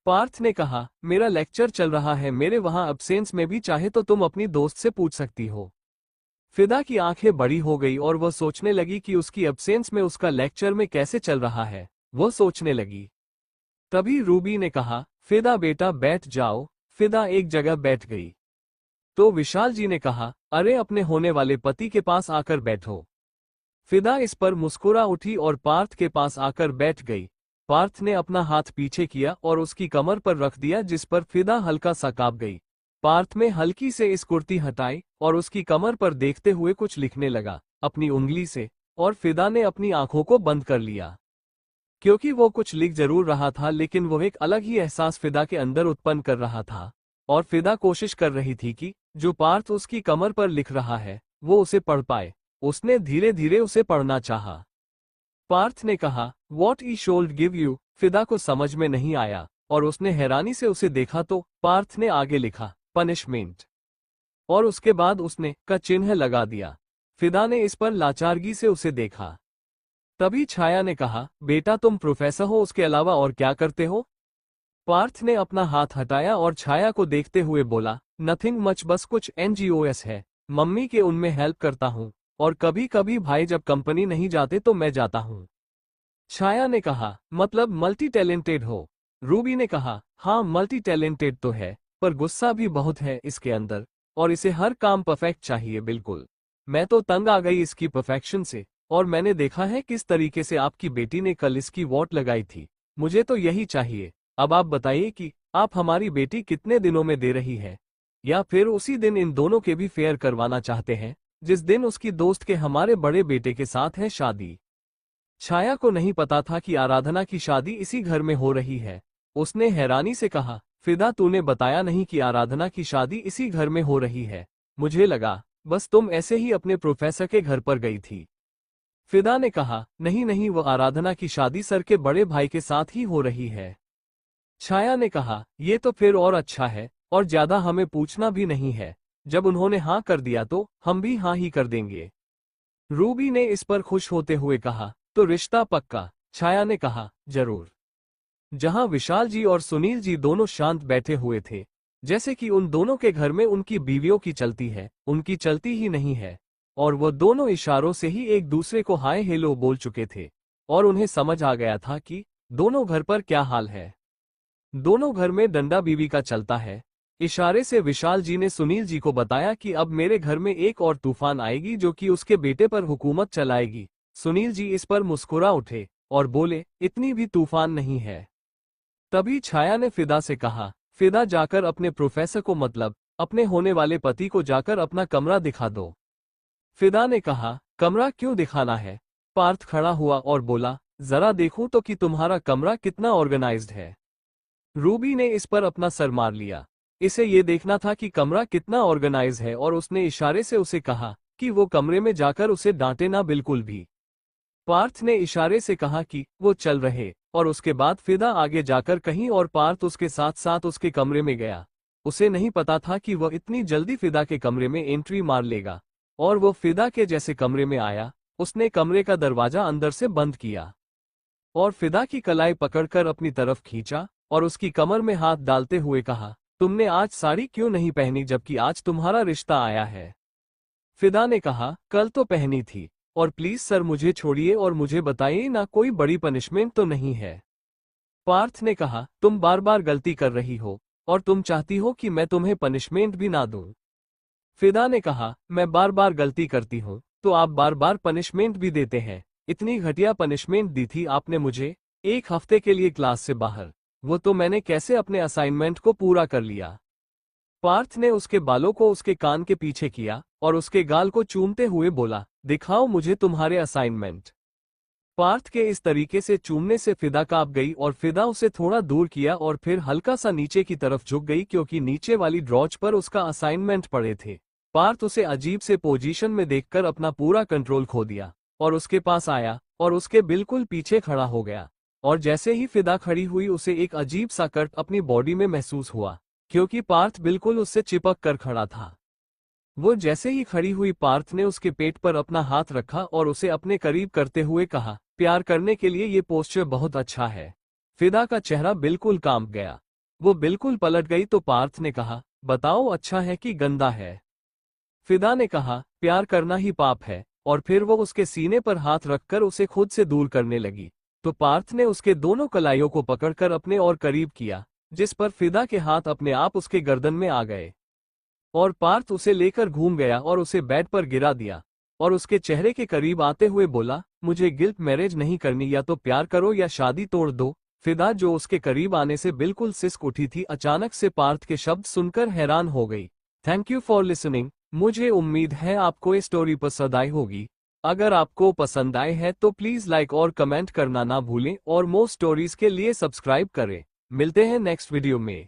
[SPEAKER 1] पार्थ ने कहा, मेरा लेक्चर चल रहा है, मेरे वहां अब्सेंस में भी, चाहे तो तुम अपनी दोस्त से पूछ सकती हो। फिदा की आंखें बड़ी हो गई और वह सोचने लगी कि उसकी अब्सेंस में उसका लेक्चर में कैसे चल रहा है। वह सोचने लगी। तभी रूबी ने कहा, फिदा बेटा बैठ जाओ। फिदा एक जगह बैठ गई। तो विशाल जी ने कहा, अरे अपने होने वाले पति के पास आकर बैठो। फिदा इस पर मुस्कुरा उठी और पार्थ के पास आकर बैठ गई। पार्थ ने अपना हाथ पीछे किया और उसकी कमर पर रख दिया, जिस पर फिदा हल्का सा कांप गई। पार्थ में हल्की से इस कुर्ती हटाई और उसकी कमर पर देखते हुए कुछ लिखने लगा अपनी उंगली से, और फिदा ने अपनी आंखों को बंद कर लिया, क्योंकि वो कुछ लिख जरूर रहा था, लेकिन वो एक अलग ही एहसास फिदा के अंदर उत्पन्न कर रहा था। और फिदा कोशिश कर रही थी कि जो पार्थ उसकी कमर पर लिख रहा है वो उसे पढ़ पाए। उसने धीरे धीरे उसे पढ़ना चाहा। पार्थ ने कहा, what I should give you. Fida को समझ में नहीं आया और उसने हैरानी से उसे देखा तो पार्थ ने आगे लिखा, पनिशमेंट, और उसके बाद उसने का चिन्ह लगा दिया। फिदा ने इस पर लाचारगी से उसे देखा। तभी छाया ने कहा, बेटा तुम प्रोफेसर हो, उसके अलावा और क्या करते हो। पार्थ ने अपना हाथ हटाया और छाया को देखते हुए बोला, नथिंग मच, बस कुछ NGOs है, मम्मी के उनमें हेल्प करता हूँ, और कभी कभी भाई जब कंपनी नहीं जाते तो मैं जाता हूँ। छाया ने कहा, मतलब मल्टी टैलेंटेड हो। रूबी ने कहा, हाँ मल्टी टैलेंटेड तो है, पर गुस्सा भी बहुत है इसके अंदर, और इसे हर काम परफेक्ट चाहिए। बिल्कुल, मैं तो तंग आ गई इसकी परफेक्शन से, और मैंने देखा है किस तरीके से आपकी बेटी ने कल इसकी वोट लगाई थी। मुझे तो यही चाहिए। अब आप बताइए कि आप हमारी बेटी कितने दिनों में दे रही है, या फिर उसी दिन इन दोनों के भी फेयर करवाना चाहते हैं जिस दिन उसकी दोस्त के हमारे बड़े बेटे के साथ है शादी। छाया को नहीं पता था कि आराधना की शादी इसी घर में हो रही है। उसने हैरानी से कहा, फिदा तूने बताया नहीं कि आराधना की शादी इसी घर में हो रही है। मुझे लगा बस तुम ऐसे ही अपने प्रोफेसर के घर पर गई थी। फिदा ने कहा, नहीं नहीं, वो आराधना की शादी सर के बड़े भाई के साथ ही हो रही है। छाया ने कहा, ये तो फिर और अच्छा है, और ज्यादा हमें पूछना भी नहीं है। जब उन्होंने हाँ कर दिया तो हम भी हाँ ही कर देंगे। रूबी ने इस पर खुश होते हुए कहा, तो रिश्ता पक्का। छाया ने कहा, जरूर। जहां विशाल जी और सुनील जी दोनों शांत बैठे हुए थे, जैसे कि उन दोनों के घर में उनकी बीवियों की चलती है, उनकी चलती ही नहीं है, और वो दोनों इशारों से ही एक दूसरे को हाय हेलो बोल चुके थे, और उन्हें समझ आ गया था कि दोनों घर पर क्या हाल है। दोनों घर में डंडा बीवी का चलता है। इशारे से विशाल जी ने सुनील जी को बताया कि अब मेरे घर में एक और तूफान आएगी जो कि उसके बेटे पर हुकूमत चलाएगी। सुनील जी इस पर मुस्कुरा उठे और बोले, इतनी भी तूफान नहीं है। तभी छाया ने फिदा से कहा, फिदा जाकर अपने प्रोफेसर को, मतलब अपने होने वाले पति को जाकर अपना कमरा दिखा दो। फिदा ने कहा, कमरा क्यों दिखाना है। पार्थ खड़ा हुआ और बोला, जरा देखूं तो कि तुम्हारा कमरा कितना ऑर्गेनाइज्ड है। रूबी ने इस पर अपना सर मार लिया। इसे ये देखना था कि कमरा कितना ऑर्गेनाइज है, और उसने इशारे से उसे कहा कि वो कमरे में जाकर उसे डांटे ना बिल्कुल भी। पार्थ ने इशारे से कहा कि वो चल रहे, और उसके बाद फिदा आगे जाकर कहीं और पार्थ उसके साथ साथ उसके कमरे में गया। उसे नहीं पता था कि वह इतनी जल्दी फिदा के कमरे में एंट्री मार लेगा, और वो फिदा के जैसे कमरे में आया, उसने कमरे का दरवाजा अंदर से बंद किया और फिदा की कलाई पकड़कर अपनी तरफ खींचा और उसकी कमर में हाथ डालते हुए कहा, तुमने आज साड़ी क्यों नहीं पहनी जबकि आज तुम्हारा रिश्ता आया है। फिदा ने कहा, कल तो पहनी थी। और प्लीज सर मुझे छोड़िए और मुझे बताइए ना कोई बड़ी पनिशमेंट तो नहीं है। पार्थ ने कहा, तुम बार बार गलती कर रही हो और तुम चाहती हो कि मैं तुम्हें पनिशमेंट भी ना दूं। फिदा ने कहा, मैं बार बार गलती करती हूँ तो आप बार बार पनिशमेंट भी देते हैं। इतनी घटिया पनिशमेंट दी थी आपने मुझे, 1 हफ्ते के लिए क्लास से बाहर। वो तो मैंने कैसे अपने असाइनमेंट को पूरा कर लिया। पार्थ ने उसके बालों को उसके कान के पीछे किया और उसके गाल को चूमते हुए बोला, दिखाओ मुझे तुम्हारे असाइनमेंट। पार्थ के इस तरीके से चूमने से फिदा कांप गई और फिदा उसे थोड़ा दूर किया और फिर हल्का सा नीचे की तरफ झुक गई क्योंकि नीचे वाली ड्रॉच पर उसका असाइनमेंट पड़े थे। पार्थ उसे अजीब से पोजीशन में देखकर अपना पूरा कंट्रोल खो दिया और उसके पास आया और उसके बिल्कुल पीछे खड़ा हो गया। और जैसे ही फिदा खड़ी हुई उसे एक अजीब सा कट अपनी बॉडी में महसूस हुआ क्योंकि पार्थ बिल्कुल उससे चिपक कर खड़ा था। वो जैसे ही खड़ी हुई पार्थ ने उसके पेट पर अपना हाथ रखा और उसे अपने करीब करते हुए कहा, प्यार करने के लिए ये पोस्चर बहुत अच्छा है। फिदा का चेहरा बिल्कुल कांप गया। वो बिल्कुल पलट गई तो पार्थ ने कहा, बताओ अच्छा है कि गंदा है। फिदा ने कहा, प्यार करना ही पाप है। और फिर वो उसके सीने पर हाथ रखकर उसे खुद से दूर करने लगी तो पार्थ ने उसके दोनों कलाइयों को पकड़कर अपने और करीब किया, जिस पर फिदा के हाथ अपने आप उसके गर्दन में आ गए और पार्थ उसे लेकर घूम गया और उसे बेड पर गिरा दिया और उसके चेहरे के करीब आते हुए बोला, मुझे गिल्ट मैरिज नहीं करनी, या तो प्यार करो या शादी तोड़ दो। फिदा जो उसके करीब आने से बिल्कुल सिसक उठी थी, अचानक से पार्थ के शब्द सुनकर हैरान हो गई। Thank you for listening. मुझे उम्मीद है आपको ये स्टोरी पसंद आई होगी। अगर आपको पसंद आए है तो प्लीज लाइक और कमेंट करना ना भूलें और मोर स्टोरीज के लिए सब्सक्राइब करें। मिलते हैं नेक्स्ट वीडियो में।